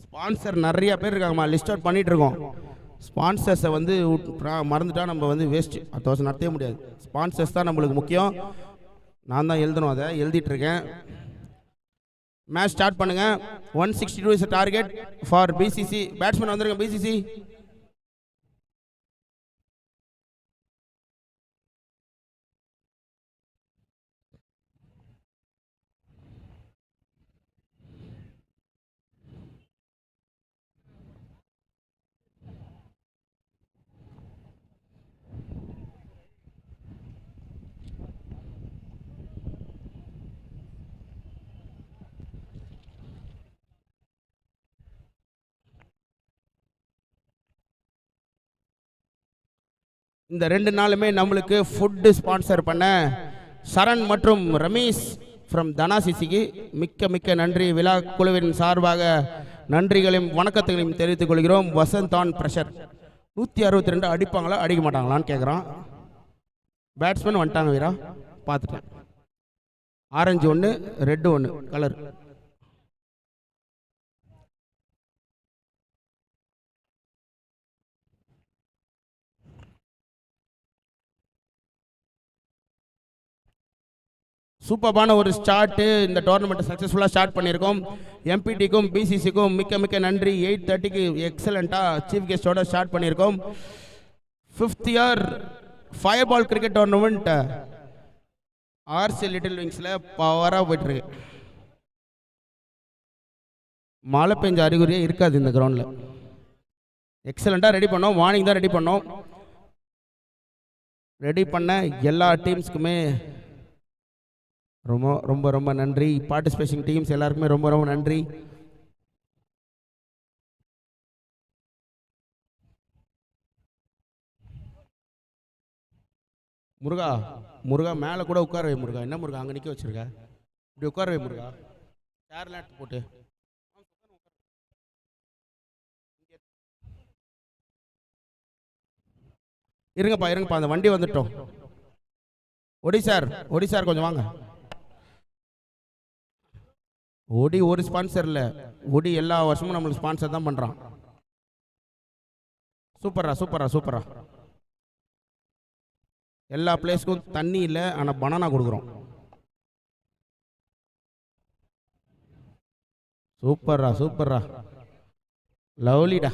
ஸ்பான்சர் நிறைய பேர் இருக்காங்கம்மா, லிஸ்ட் அவுட் பண்ணிட்டு இருக்கோம். ஸ்பான்சர்ஸை வந்து மறந்துட்டா நம்ம வந்து வேஸ்ட், 10,000 நடத்தவே முடியாது. ஸ்பான்சர்ஸ் தான் நம்மளுக்கு முக்கியம். நான் தான் எழுதணும், அதை எழுதிட்டு இருக்கேன். மேட்ச் ஸ்டார்ட் பண்ணுங்க. 162 is target for BCC. Batsman வந்துருங்க. பிசிசி இந்த 2 நாளுமே நம்மளுக்கு ஃபுட்டு ஸ்பான்சர் பண்ண சரண் மற்றும் ரமேஷ் ஃப்ரம் தனாசிசிக்கு மிக்க நன்றி. விழா குழுவின் சார்பாக நன்றிகளையும் வணக்கத்தையும் தெரிவித்துக் கொள்கிறோம். வசந்த் ஆன் பிரஷர் 162 அடிப்பாங்களா அடிக்க மாட்டாங்களான்னு கேட்குறான். பேட்ஸ்மேன் வந்துட்டாங்க வீரா, பார்த்துட்டேன். Orange 1 red 1 colour. சூப்பரான ஒரு ஸ்டார்ட். இந்த டோர்னமெண்ட் சக்ஸஸ்ஃபுல்லாக ஸ்டார்ட் பண்ணியிருக்கோம். எம்பிடிக்கும் பிசிசிக்கும் மிக்க நன்றி. 8:30க்கு எக்ஸலண்ட்டாக சீஃப் கெஸ்டோட ஸ்டார்ட் பண்ணியிருக்கோம். 5th year fire ball cricket tournament RC little விங்ஸில் பவராக போயிட்டுருக்கு. மழை பெஞ்ச அறிகுறியே இருக்காது இந்த கிரவுண்டில். எக்ஸலண்ட்டாக ரெடி பண்ணோம். மார்னிங் தான் ரெடி பண்ணோம். ரெடி பண்ண எல்லா டீம்ஸ்க்குமே ரொம்ப நன்றி. பார்ட்டிசிபேஷன் டீம்ஸ் எல்லாருக்குமே ரொம்ப நன்றி. முருகா மேலே கூட உட்கார வை முருகா. என்ன முருகா அங்கே நிற்க வச்சிருக்க? இப்படி உட்கார வை முருகா. சேர்லாம் எடுத்து போட்டு இருங்கப்பா. அந்த வண்டி வந்துட்டோம். ஒடி சார் கொஞ்சம் வாங்க. ஒடி ஒரு ஸ்பான்சர் இல்லை, ஒடி எல்லா வருஷமும் நம்மளுக்கு ஸ்பான்சர் தான் பண்ணுறான். சூப்பரா. எல்லா பிளேஸ்க்கும் தண்ணி இல்லை, ஆனால் பனானா கொடுக்குறோம். சூப்பரா. லவ்லிடா.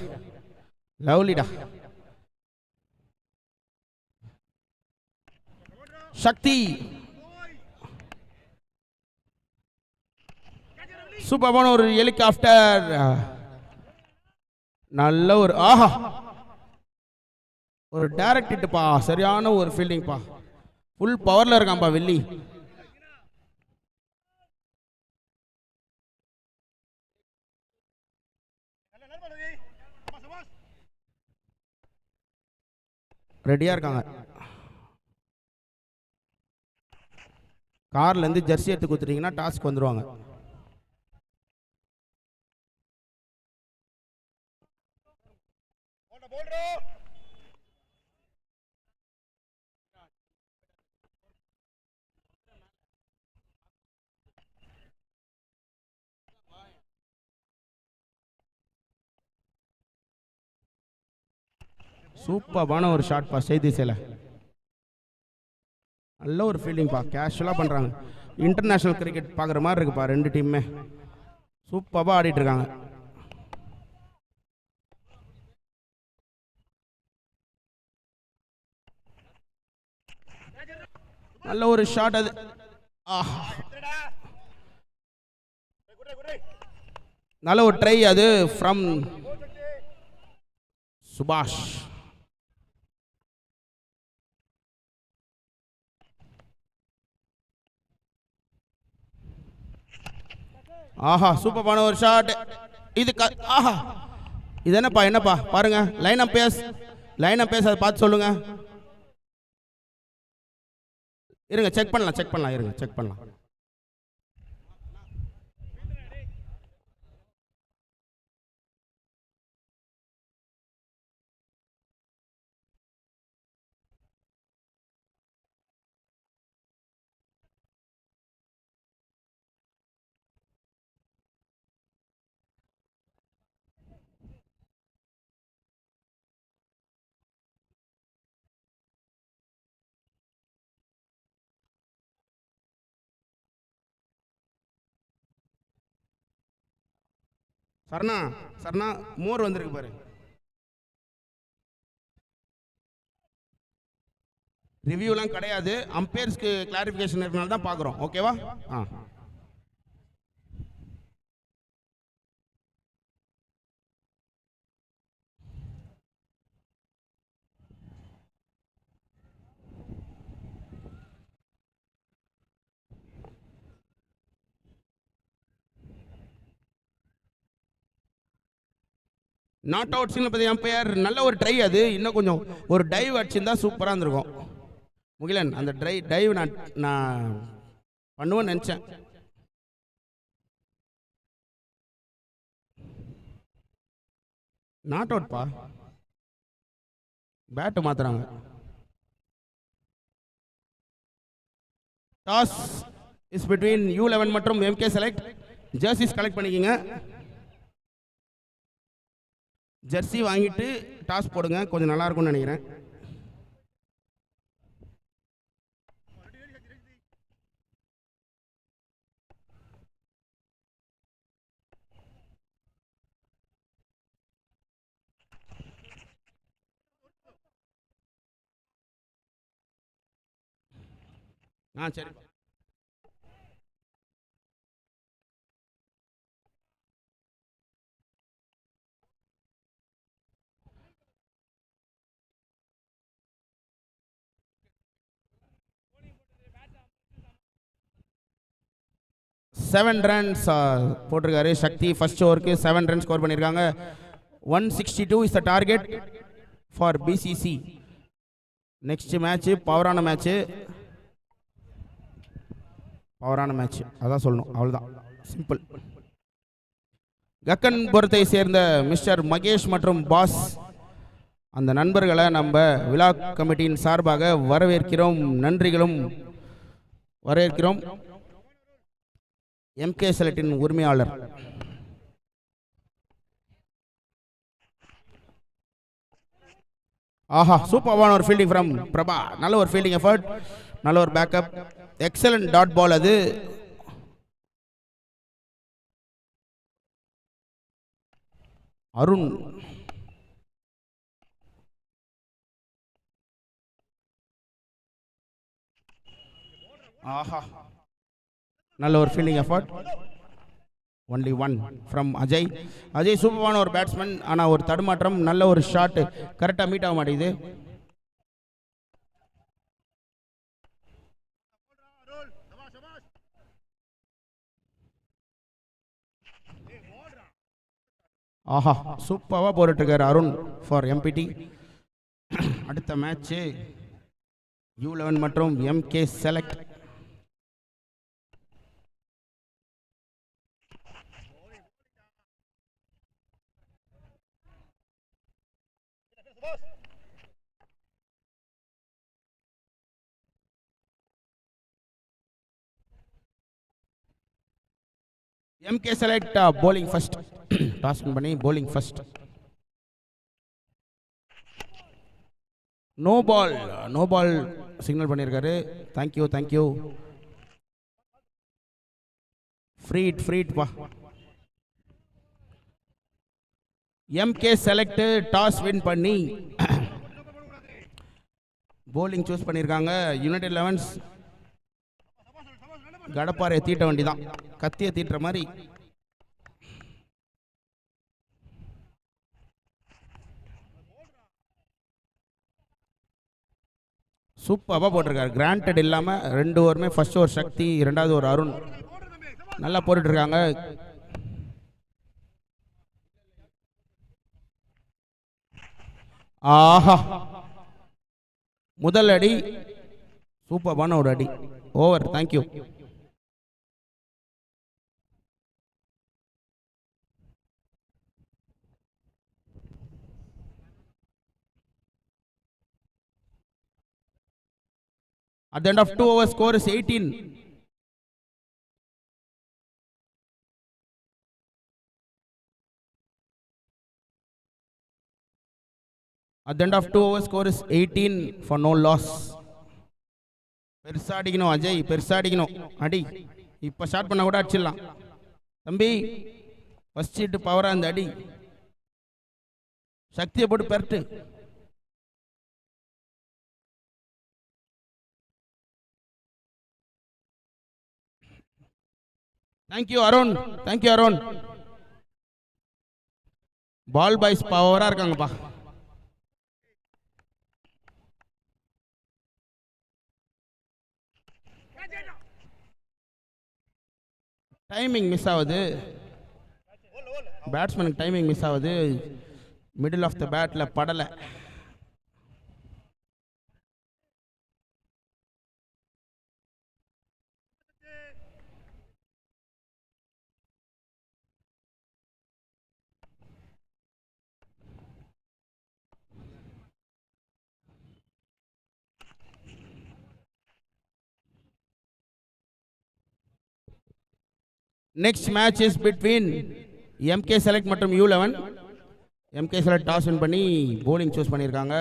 சக்தி சூப்பரான ஒரு ஹெலிகாப்டர். நல்ல ஒரு ஆஹா ஒரு டைரக்ட் ஹிட்ப்பா. சரியான ஒரு ஃபீல்டிங்ப்பா. ஃபுல் பவர்ல இருக்கான்ப்பா வெள்ளி. ரெடியா இருக்காங்க. கார்ல இருந்து ஜெர்சி எடுத்து கொடுத்துட்டீங்கன்னா டாஸ்க் வந்துருவாங்க. சூப்பரான ஒரு ஷாட் பா செய்தி சேல. நல்ல ஒரு ஃபீல்டிங் பா, கேஷுவலாக பண்ணுறாங்க. இன்டர்நேஷ்னல் கிரிக்கெட் பார்க்குற மாதிரி இருக்குப்பா. ரெண்டு டீமுமே சூப்பராக ஆடிட்டு இருக்காங்க. நல்ல ஒரு ஷாட் அது. நல்ல ஒரு ட்ரை அது ஃப்ரம் சுபாஷ். ஆஹா சூப்பரான ஒரு ஷாட் இது. ஆஹா இது என்னப்பா பாருங்க. லைன் அப் பேஸ் அதை பார்த்து சொல்லுங்க. இருங்க செக் பண்ணலாம் இருங்க செக் பண்ணலாம். சரணா மோர் வந்திருக்கு பாரு. ரிவ்யூலாம் கிடையாது, அம்பையர்ஸ்க்கு கிளாரிஃபிகேஷன் இருக்கனால தான் பார்க்குறோம். ஓகேவா? Not out Chinnapathi umpire. நல்ல ஒரு ட்ரை அது. இன்னும் கொஞ்சம் ஒரு டைவ் அடிச்சிருந்தா சூப்பராக இருந்திருக்கும். முகிலன் அந்த டைவ் நான் பண்ணுவேன்னு நினச்சேன். நாட் அவுட் பா. பேட்டு மாத்துறாங்க. டாஸ் இஸ் பிட்வீன் U11 மற்றும் MK செலக்ட். ஜெர்சிஸ் கலெக்ட் பண்ணிக்கிங்க. ஜெர்சி வாங்கிட்டு டாஸ் போடுங்க, கொஞ்சம் நல்லா இருக்கும்னு நினைக்கிறேன். சரி. செவன் ரன்ஸ் போட்டிருக்காரு சக்தி. ஃபர்ஸ்ட் ஓவருக்கு 7 ரன் ஸ்கோர் பண்ணியிருக்காங்க. 162 is the target for BCC. Next match பவரான மேட்ச் அதான் சொல்லணும், அவ்வளோதான், சிம்பிள். கக்கன்புரத்தை சேர்ந்த மிஸ்டர் மகேஷ் மற்றும் பாஸ் அந்த நண்பர்களை நம்ம விழா கமிட்டியின் சார்பாக வரவேற்கிறோம். நன்றிகளும் வரவேற்கிறோம். MK செலக்டின் உரிமையாளர். ஆஹா சூப்பரான ஒரு ஃபீல்டிங் ஃப்ரம் பிரபா. நல்ல ஒரு ஃபீல்டிங் எஃபர்ட், நல்ல ஒரு பேக்கப், எக்ஸலன்ட் டாட் பால் அது. அருண் ஆஹா நல்ல ஒரு fielding effort. Only 1 from Ajay. சூப்பரான ஒரு பேட்ஸ்மேன், ஆனால் ஒரு தடுமாற்றம். நல்ல ஒரு ஷாட் கரெக்டாக மீட் ஆக மாட்டேங்குது. ஆஹா சூப்பராக போட்டுட்டு இருக்காரு அருண் ஃபார் MPT. அடுத்த மேட்ச் U11 மற்றும் MK செலக்ட். MK select bowling first. Toss பண்ணி bowling first. No ball, no ball signal பண்ணியிருக்காரு. Thank you thank you. ஃப்ரீட் பா. எம்கே செலக்ட் டாஸ் வின் பண்ணி போலிங் சூஸ் பண்ணியிருக்காங்க. யுனைடெட் லெவன்ஸ் கடப்பாறையை தீட்ட வேண்டிதான், கத்தியை தீட்டுற மாதிரி. சூப்பராக போட்டிருக்காரு. கிராண்டட் இல்லாமல் 2 ஓவருமே, ஃபர்ஸ்ட் ஓவர் சக்தி, 2வது ஓவர் அருண் நல்லா போட்டுட்ருக்காங்க. ஆஹா, முதல் அடி சூப்பரான ஒரு அடி. Over. Thank you. At the end of 2 overs, score is 18. At the end of 2 overs, score is 18 for no loss. பெருசா அடிக்கணும் அஜய், பெருசா அடிக்கணும். அடி இப்போ ஸ்டார்ட் பண்ண கூட அடிச்சிடலாம் தம்பி. ஃபர்ஸ்ட் ஹிட் பவரா அந்த அடி, சக்தியை போட்டு பெருட்டு. Thank you Arun, thank you Arun. Ball boys பவரா இருக்காங்கப்பா. டைமிங் மிஸ் ஆகுது, பேட்ஸ்மேனுக்கு டைமிங் மிஸ் ஆகுது. மிடில் ஆஃப் த பேட்டில் படலை. Next match is between MK select மற்றும் U11. MK select toss win பண்ணி போலிங் சூஸ் பண்ணியிருக்காங்க.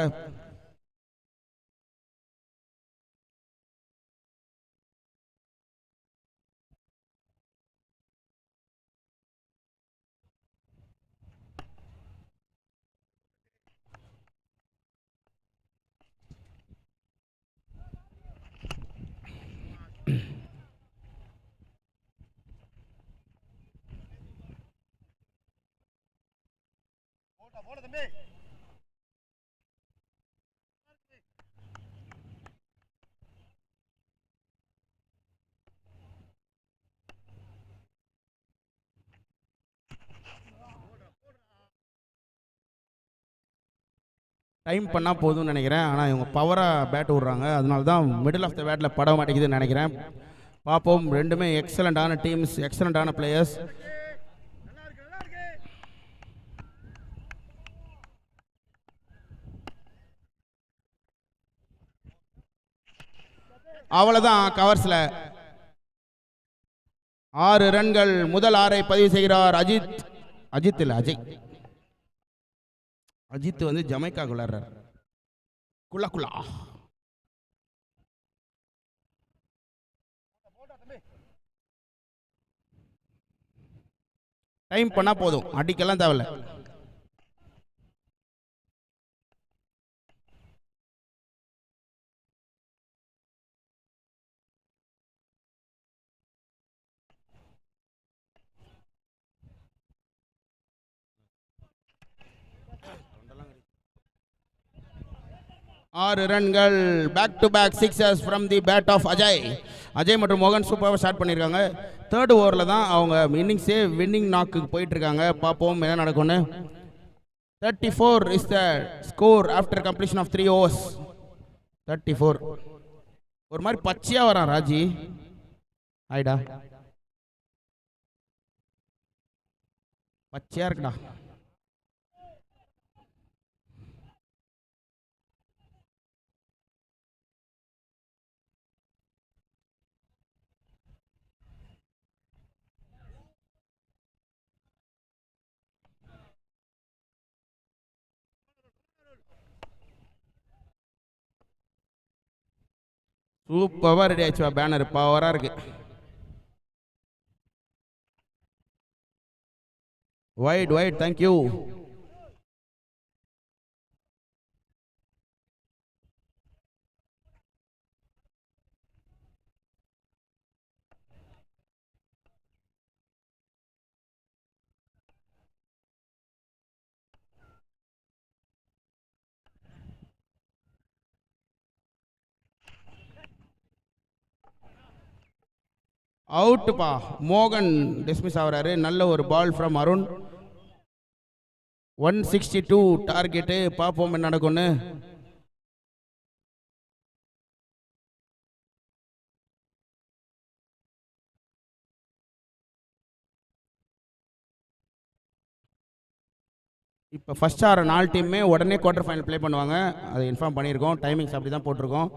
டைம் பண்ணால் போதும்னு நினைக்கிறேன். ஆனால் இவங்க பவராக பேட் விடுறாங்க, அதனால தான் மிடில் ஆஃப் த பேட்டில் பட மாட்டேங்குதுன்னு நினைக்கிறேன். பார்ப்போம். ரெண்டுமே எக்ஸலண்டான டீம்ஸ், எக்ஸலண்டான பிளேயர்ஸ். அவ்வளோதான், கவர்ஸில் 6 ரன்கள். முதல் 6ஐ பதிவு செய்கிறார் அஜித். அஜித் இல்லை, அஜய். அஜித் வந்து ஜமைக்கா குள்ளாடுறார். குள்ளா டைம் பண்ணா போதும், அடிக்கெல்லாம் தேவையில்ல. ஆறு ரன்கள். Back to back sixers from the bat of Ajay. Ajay மற்றும் மோகன் சூப்பராக ஸ்டார்ட் பண்ணியிருக்காங்க. 3rd ஓவரில் தான் அவங்க இன்னிங்ஸே வின்னிங் நாக்கு போயிட்டு இருக்காங்க. பார்ப்போம் என்ன நடக்கும்னு. 34 is the score after completion of 3 overs. 34. ஒரு மாதிரி பச்சையாக வரான் ராஜி. ஆயிடா, பச்சையாக இருக்குடா. சூப்பராக ரெடி ஆயிடுச்சுவா பேனர் பவராக இருக்கு. Wide wide thank you. அவுட்டுப்பா. மோகன் டிஸ்மிஸ் ஆகிறாரு. நல்ல ஒரு பால் ஃப்ரம் அருண். 162 டார்கெட்டு. பார்ப்போம் என்ன நடக்கும்னு. இப்போ ஃபர்ஸ்ட் ஆற 4 டீமுமே உடனே குவார்டர் ஃபைனல் ப்ளே பண்ணுவாங்க. அதை இன்ஃபார்ம் பண்ணியிருக்கோம். டைமிங்ஸ் அப்படி தான் போட்டிருக்கோம்.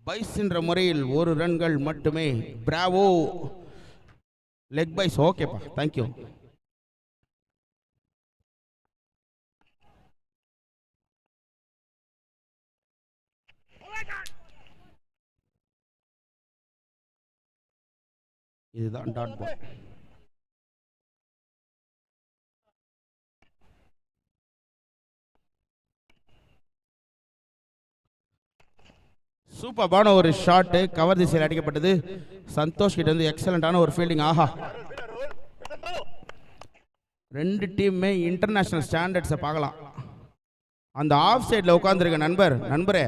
பைஸ் என்ற முறையில் 1 ரன்கள் மட்டுமே. பிராவோ. லெக் பைஸ். ஓகேப்பா தேங்க்யூ. இதுதான் டாட் பால். சூப்பரான ஒரு ஷாட்டு. கவர் திசையில் அடிக்கப்பட்டது. சந்தோஷ் கிட்ட இருந்து எக்ஸலண்டான ஒரு ஃபீல்டிங். ஆஹா, 2 டீமுமே இன்டர்நேஷனல் ஸ்டாண்டர்ட்ஸை பார்க்கலாம். அந்த ஆஃப் சைடில் உட்காந்துருக்க நண்பரே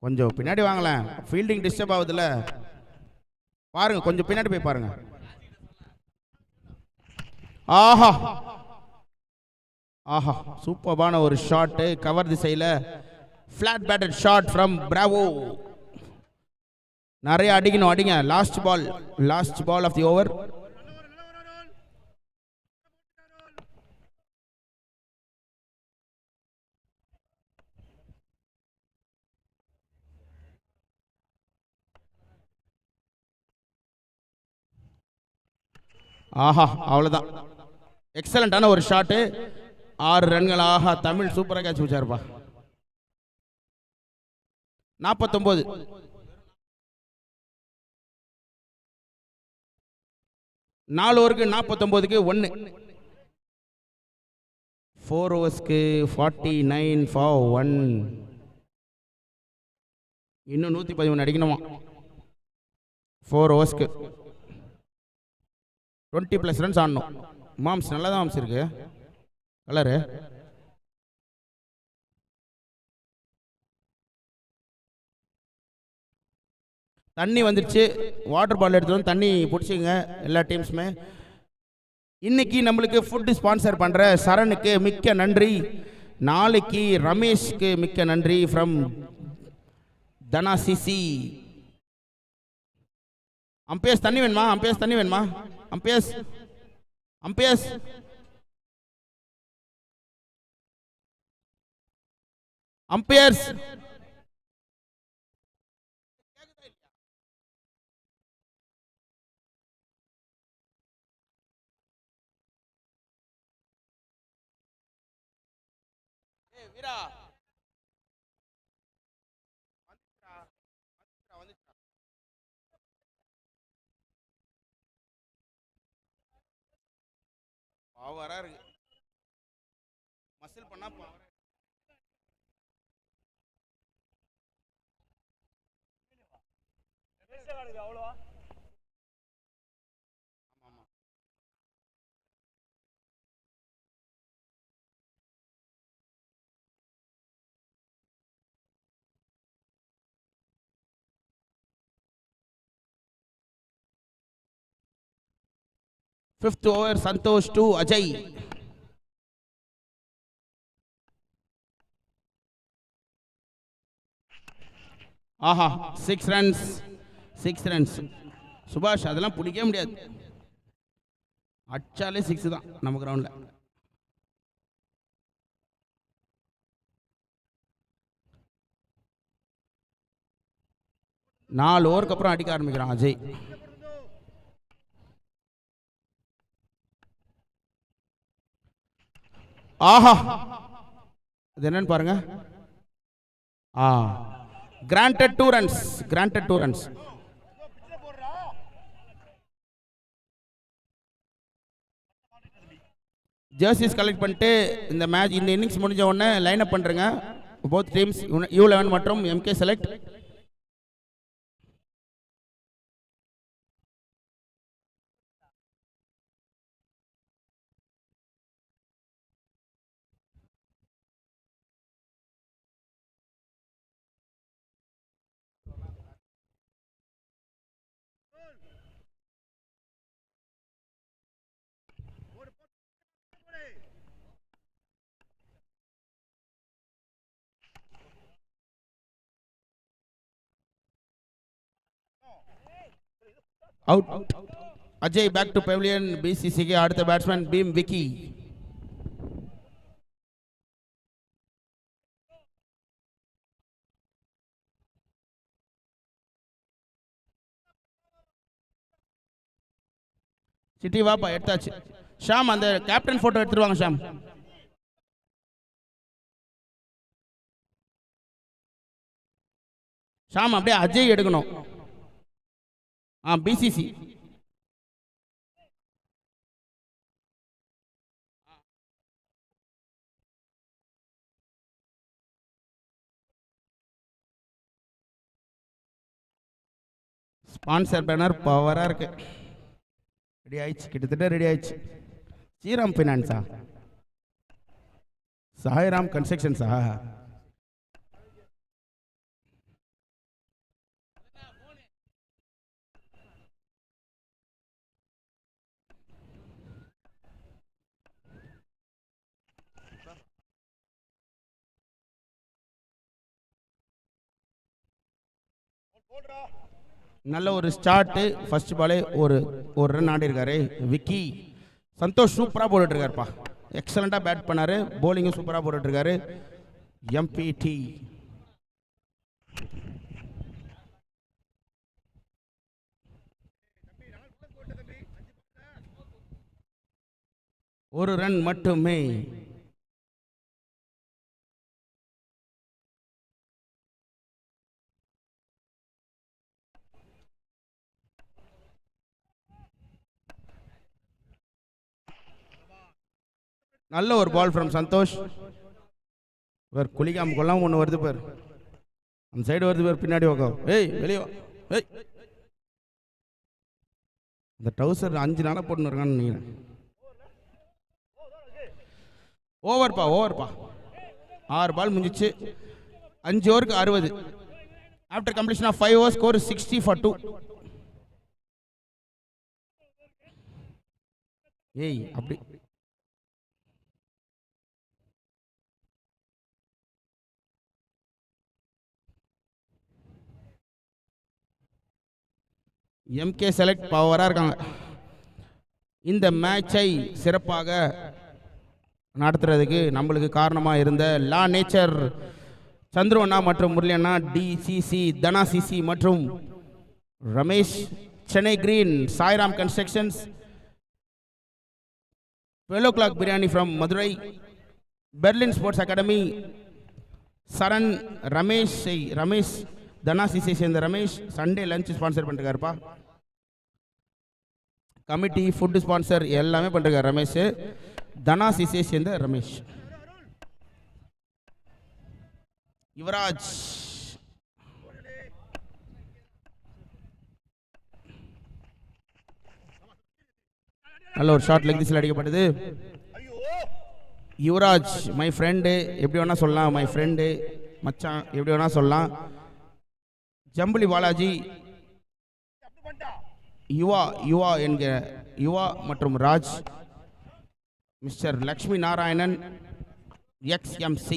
கொஞ்சம் பின்னாடி வாங்கலாம். ஃபீல்டிங் டிஸ்டர்ப் ஆகுதுல்ல. பாருங்க, கொஞ்சம் பின்னாடி போய் பாருங்க. ஆஹா ஆஹா, சூப்பரான ஒரு ஷாட்டு. கவர் திசையில் flat batted shot from Bravo. நிறைய அடிக்கணும், அடிங்க. Last ball of the over. ஆஹா, அவ்வளோதான். எக்ஸலண்டான ஒரு ஷாட்டு. 6 ரன்கள். ஆஹா, தமிழ் சூப்பராக கேட்ச் வச்சாருப்பா. 49. 4 ஓவருக்கு 49க்கு 1. 4 ஓவர்ஸ்க்கு 49 ஃபார் 1. இன்னும் 113 அடிக்கணுமா 4 ஓவர்ஸ்க்கு. 20+ ரன்ஸ் ஆடணும். மாம்ஸ் நல்லா தான் மாம்ஸ் இருக்கு கலரு. தண்ணி வந்துடுச்சு. வாட்டர் பாட்டில் எடுத்து வந்து தண்ணி பிடிச்சிங்க எல்லா டீம்ஸுமே. இன்னைக்கு நம்மளுக்கு ஃபுட்டு ஸ்பான்சர் பண்ணுற சரணுக்கு மிக்க நன்றி. நாளைக்கு ரமேஷ்க்கு மிக்க நன்றி ஃப்ரம் தனா சிசி. அம்பேஸ் தண்ணி வேணுமா? அம்பேஸ் தண்ணி வேணுமா? அம்பேஸ் அம்பேஸ் அம்பேர்ஸ் வீரா பவரா இருக்கு. மசில் பண்ணா பவர். அவ்வளவா? ஆமா. 5th over, Santosh to Ajay. ஆஹா 6 ரன்ஸ் 6 ரன்ஸ். சுபாஷ் அதெல்லாம் பிடிக்கவே முடியாது, அச்சாலே 6 தான் நம்ம கிரவுண்ட்ல. நாலு ஓவருக்கு அப்புறம் அடிக்க ஆரம்பிக்கிறான் அஜய். ஆஹா இது என்னன்னு பாருங்க. Granted 2 runs, granted 2 runs. Jerseys collect பண்ணிட்டு இந்த மேட்ச் இந்த இன்னிங்ஸ் முடிஞ்ச உடனே லைன் அப் பண்றேங்க. போத் டீம்ஸ் U11 மற்றும் MK select. Out. Ajay back to pavilion. BCCக்கு அடுத்த பேட்ஸ்மேன் பீம் விக்கி. சிட்டி வாப்பா எடுத்தாச்சு. ஷாம் அந்த கேப்டன் போட்டோ எடுத்துருவாங்க ஷாம். ஷாம் அப்படியே அஜய் எடுக்கணும். BCC ஸ்பான்சர் பேனர் பவரா இருக்கு. ரெடி ஆயிடுச்சு, கிட்டத்தட்ட ரெடி ஆயிடுச்சு. ஸ்ரீராம் ஃபைனான்ஸா, சாய்ராம் கன்ஸ்ட்ரக்ஷன்ஸா? நல்ல ஒரு ஸ்டார்ட். ஃபர்ஸ்ட் பாலே ஒரு ரன் ஆடி இருக்காரு விக்கி. சந்தோஷ் சூப்பரா போட்டுட்டு இருக்காருப்பா, எக்ஸலண்டா பேட் பண்ணாரு, போலிங்கும் சூப்பரா போட்டுட்டு இருக்காரு. MPT ஒரு ரன் மட்டுமே. நல்ல ஒரு பால் ஃப்ரம் சந்தோஷ். வேறு குளிக்காம கொள்ளாம ஒன்று வருது பேர், அந்த சைடு வருது பேர், பின்னாடி உட்காம். ஏய் வெளியே ஏய், இந்த டவுசர் 5 நாளாக போட்டுன்னு இருக்கான்னு நினைக்கிறேன். ஓவர்ப்பா 6 பால் முடிஞ்சிச்சு. 5 ஓவருக்கு 60. After completion of 5 over score 60 for 2. ஏய் அப்படி MK செலக்ட் பவராக இருக்காங்க. இந்த மேட்சை சிறப்பாக நடத்துறதுக்கு நம்மளுக்கு காரணமாக இருந்த லா நேச்சர் சந்துரு அண்ணா மற்றும் முரளி அண்ணா, DCC தனா சிசி மற்றும் Ramesh, Chennai green, Sairam constructions, 12 o'clock biryani from Madurai, Berlin sports academy, Saran, Ramesh Dhana CC சேர்ந்த ரமேஷ் சண்டே லஞ்ச் ஸ்பான்சர் பண்ணிருக்காருப்பா. கமிட்டி ஃபுட் ஸ்பான்சர் எல்லாமே பண்ணிருக்காரு ரமேஷ். தனா சிசி சேர்ந்த ரமேஷ். யுவராஜ் நல்ல ஒரு ஷாட் லெக் திஸ்ல அடிக்கப்பட்டது. யுவராஜ் மை ஃப்ரெண்டு, எப்படி வேணா சொல்லலாம், மை ஃப்ரெண்டு மச்சான் எப்படி வேணா சொல்லலாம். ஜம்புலி பாலாஜி, யுவா என்கிற யுவா மற்றும் ராஜ், மிஸ்டர் லக்ஷ்மி நாராயணன், XMC.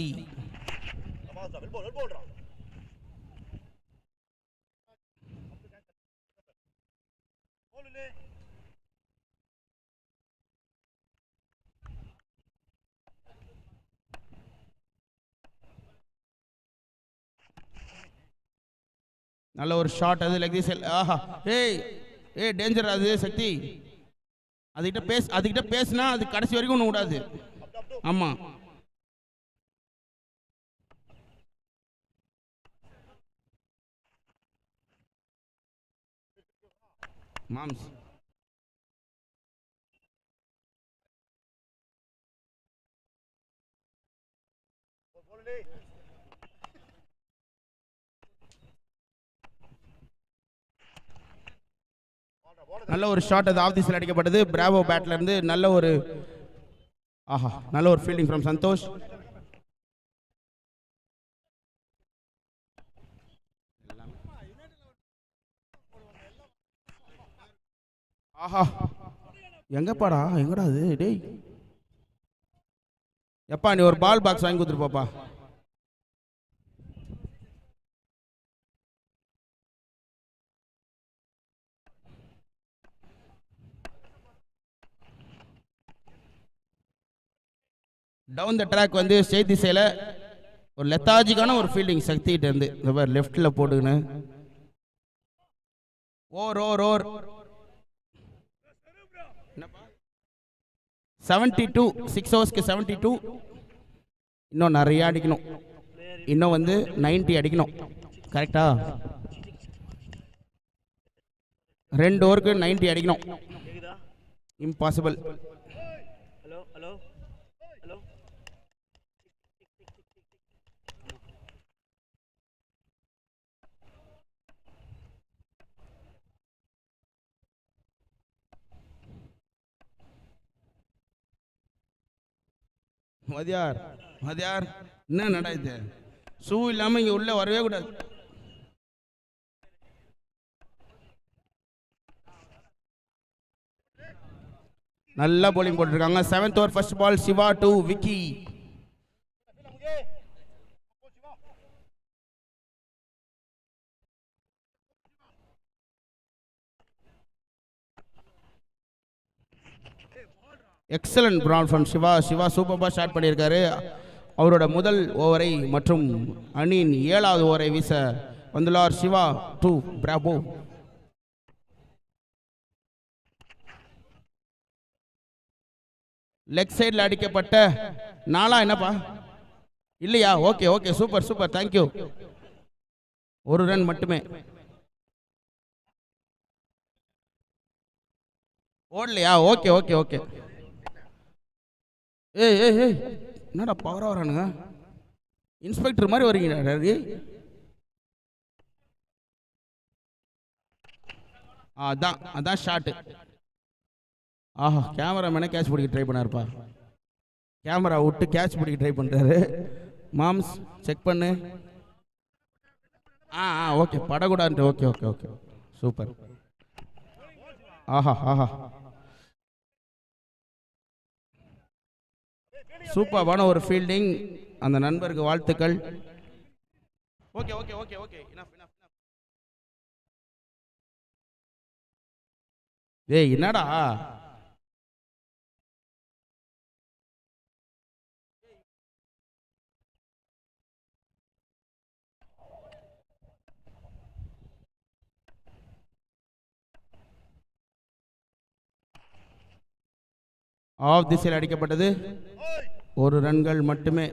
நல்ல ஒரு ஷாட் அது லெக் திஸ். ஆஹா, ஏய் ஏய் டேஞ்சர் அது சக்தி. அதுகிட்ட பேசினா அது கடைசி வரைக்கும் ஒன்று விடாது. ஆமா, மாம்ஸ் நல்ல ஒரு ஷாட் அது ஆஃப் தி சைடு அடிக்கப்பட்டது. பிராவோ பேட்ல இருந்து நல்ல ஒரு ஆஹா நல்ல ஒரு ஃபீல்டிங் ஃப்ரம் சந்தோஷ். ஆஹா எங்கப்பாடா எங்கடா அது டேய், எப்பா நீ ஒரு பால் பாக்ஸ் வாங்கி கொடுத்துருப்பாப்பா. டவுன் த ட்ராக் வந்து ஸ்டேட் திசையில் ஒரு லெத்தாஜிக்கான ஒரு ஃபீல்டிங் சக்திகிட்ட இருந்து இந்த மாதிரி லெஃப்டில் போட்டுக்கின்னு ஓர் 72 6 ஓவர்ஸ்க்கு 72. இன்னும் நிறைய அடிக்கணும், இன்னும் வந்து 90 அடிக்கணும். கரெக்டா? 2 ஓவருக்கு 90 அடிக்கணும். இம்பாசிபிள். மதியார் என்ன நடக்குது? ஷூ இல்லாம இங்க உள்ள வரவே கூடாது. நல்லா போலிங் போட்டிருக்காங்க. 7th over first ball Shiva to Vicky. Excellent ball from Shiva. சூப்பராக ஸ்டார்ட் பண்ணியிருக்காரு. அவரோட முதல் ஓவரை மற்றும் அணியின் 7வது ஓவரை வீச வந்துள்ளார் சிவா டு பிராவோ. லெக் சைடில் அடிக்கப்பட்ட நாளா என்னப்பா இல்லையா? Okay super thank you. ஒரு ரன் மட்டுமே ஓடலையா? ஓகே. ஏய் என்னடா பவரா வரானுங்க, இன்ஸ்பெக்டர் மாதிரி வரீங்க. அதான் ஷாட். ஆஹா, கேமராமேனே கேட்ச் பிடிக்க ட்ரை பண்ணாருப்பா. கேமரா விட்டு கேட்ச் பிடிக்க ட்ரை பண்ணுறாரு. மாம்ஸ் செக் பண்ணு. ஓகே படக்கூடாது. Okay super. ஆஹா சூப்பரான ஒரு ஃபீல்டிங். அந்த நண்பருக்கு வாழ்த்துக்கள். ஓகே ஏய் என்னடா ஆஃப் திசையில் அடிக்கப்பட்டது. ஒரு ரன்கள் மட்டுமே.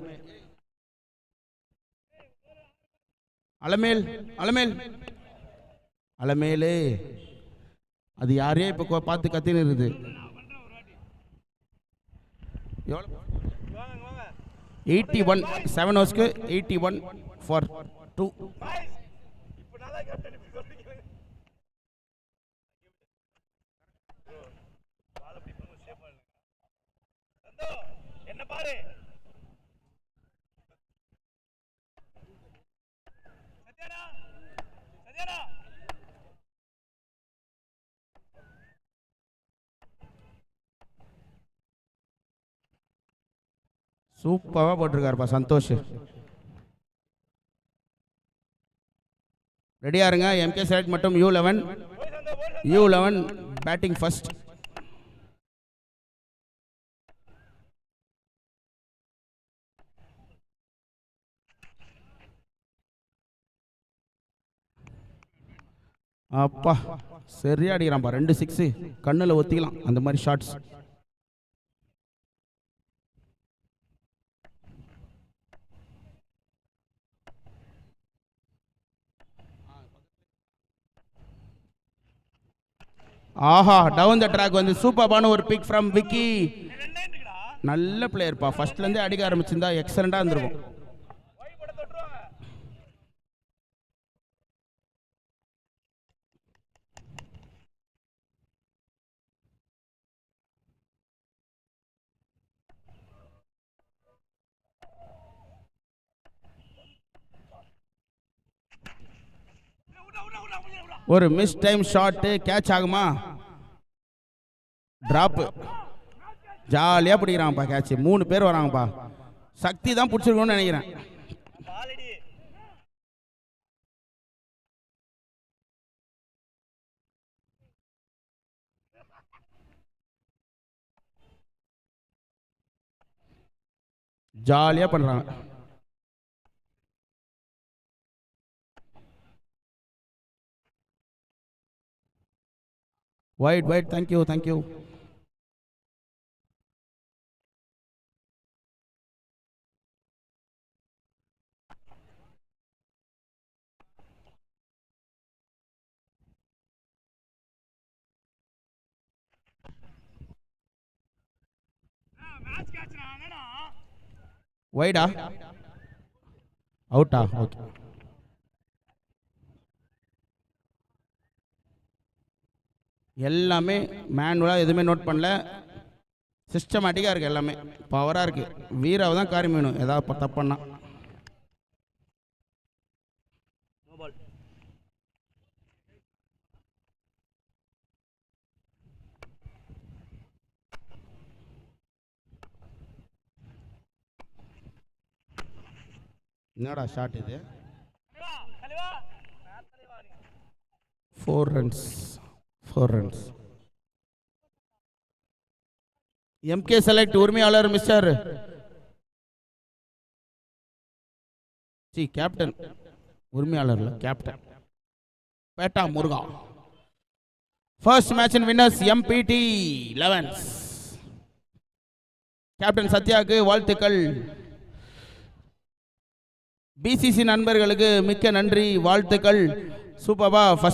அலமேலே அது யாரையே இப்ப பார்த்து கத்தின்னு இருக்குது. 81 7 ஓவர்ஸ்க்கு 81 ஃபார் 2. சூப்பரா போட்டிருக்காருப்பா சந்தோஷ். ரெடியா இருங்க. எம்கே செலக்ட் மற்றும் U11 U11 batting first. அப்பா சரியா அடிக்கிறான்பா, 2 6 கண்ணுல ஒத்திக்கலாம் அந்த மாதிரி ஷாட்ஸ். ஆஹா, டவுன் த ட்ராக் வந்து சூப்பரான ஒரு பிக் ஃப்ரம் விக்கி. நல்ல பிளேயர்ப்பா, ஃபர்ஸ்ட்ல இருந்தே அடிக்க ஆரம்பிச்சிருந்தா எக்ஸலண்டா இருந்திருக்கும். ஒரு மிஸ் டைம் ஷாட், கேட்ச் ஆகுமா? டிராப், ஜாலியா பிடிக்கிறாங்கப்பா கேட்ச். 3 பேர் வராங்கப்பா, சக்தி தான் பிடிச்சிருக்கணும்னு நினைக்கிறேன். ஜாலியா பண்றாங்க. Wide, thank you. Wide out okay. எல்லாமே மேனுவலாக எதுவுமே நோட் பண்ணல, சிஸ்டமேட்டிக்காக இருக்குது, எல்லாமே பவராக இருக்குது. வீராவை தான் காரியம் வேணும் ஏதாவது தப்புன்னா. என்னடா ஷாட் இது? 4 runs. எம்கே செலக்ட் உரிமையாளர் மிஸ்டர் கேப்டன், உரிமையாளர்ல கேப்டன் பேட்டா Muruga. First match in winners MPT 11. Captain சத்யாவுக்கு வாழ்த்துக்கள். பிசிசி நண்பர்களுக்கு மிக்க நன்றி, வாழ்த்துக்கள். சூப்பர்பா. ஃபர்ஸ்ட்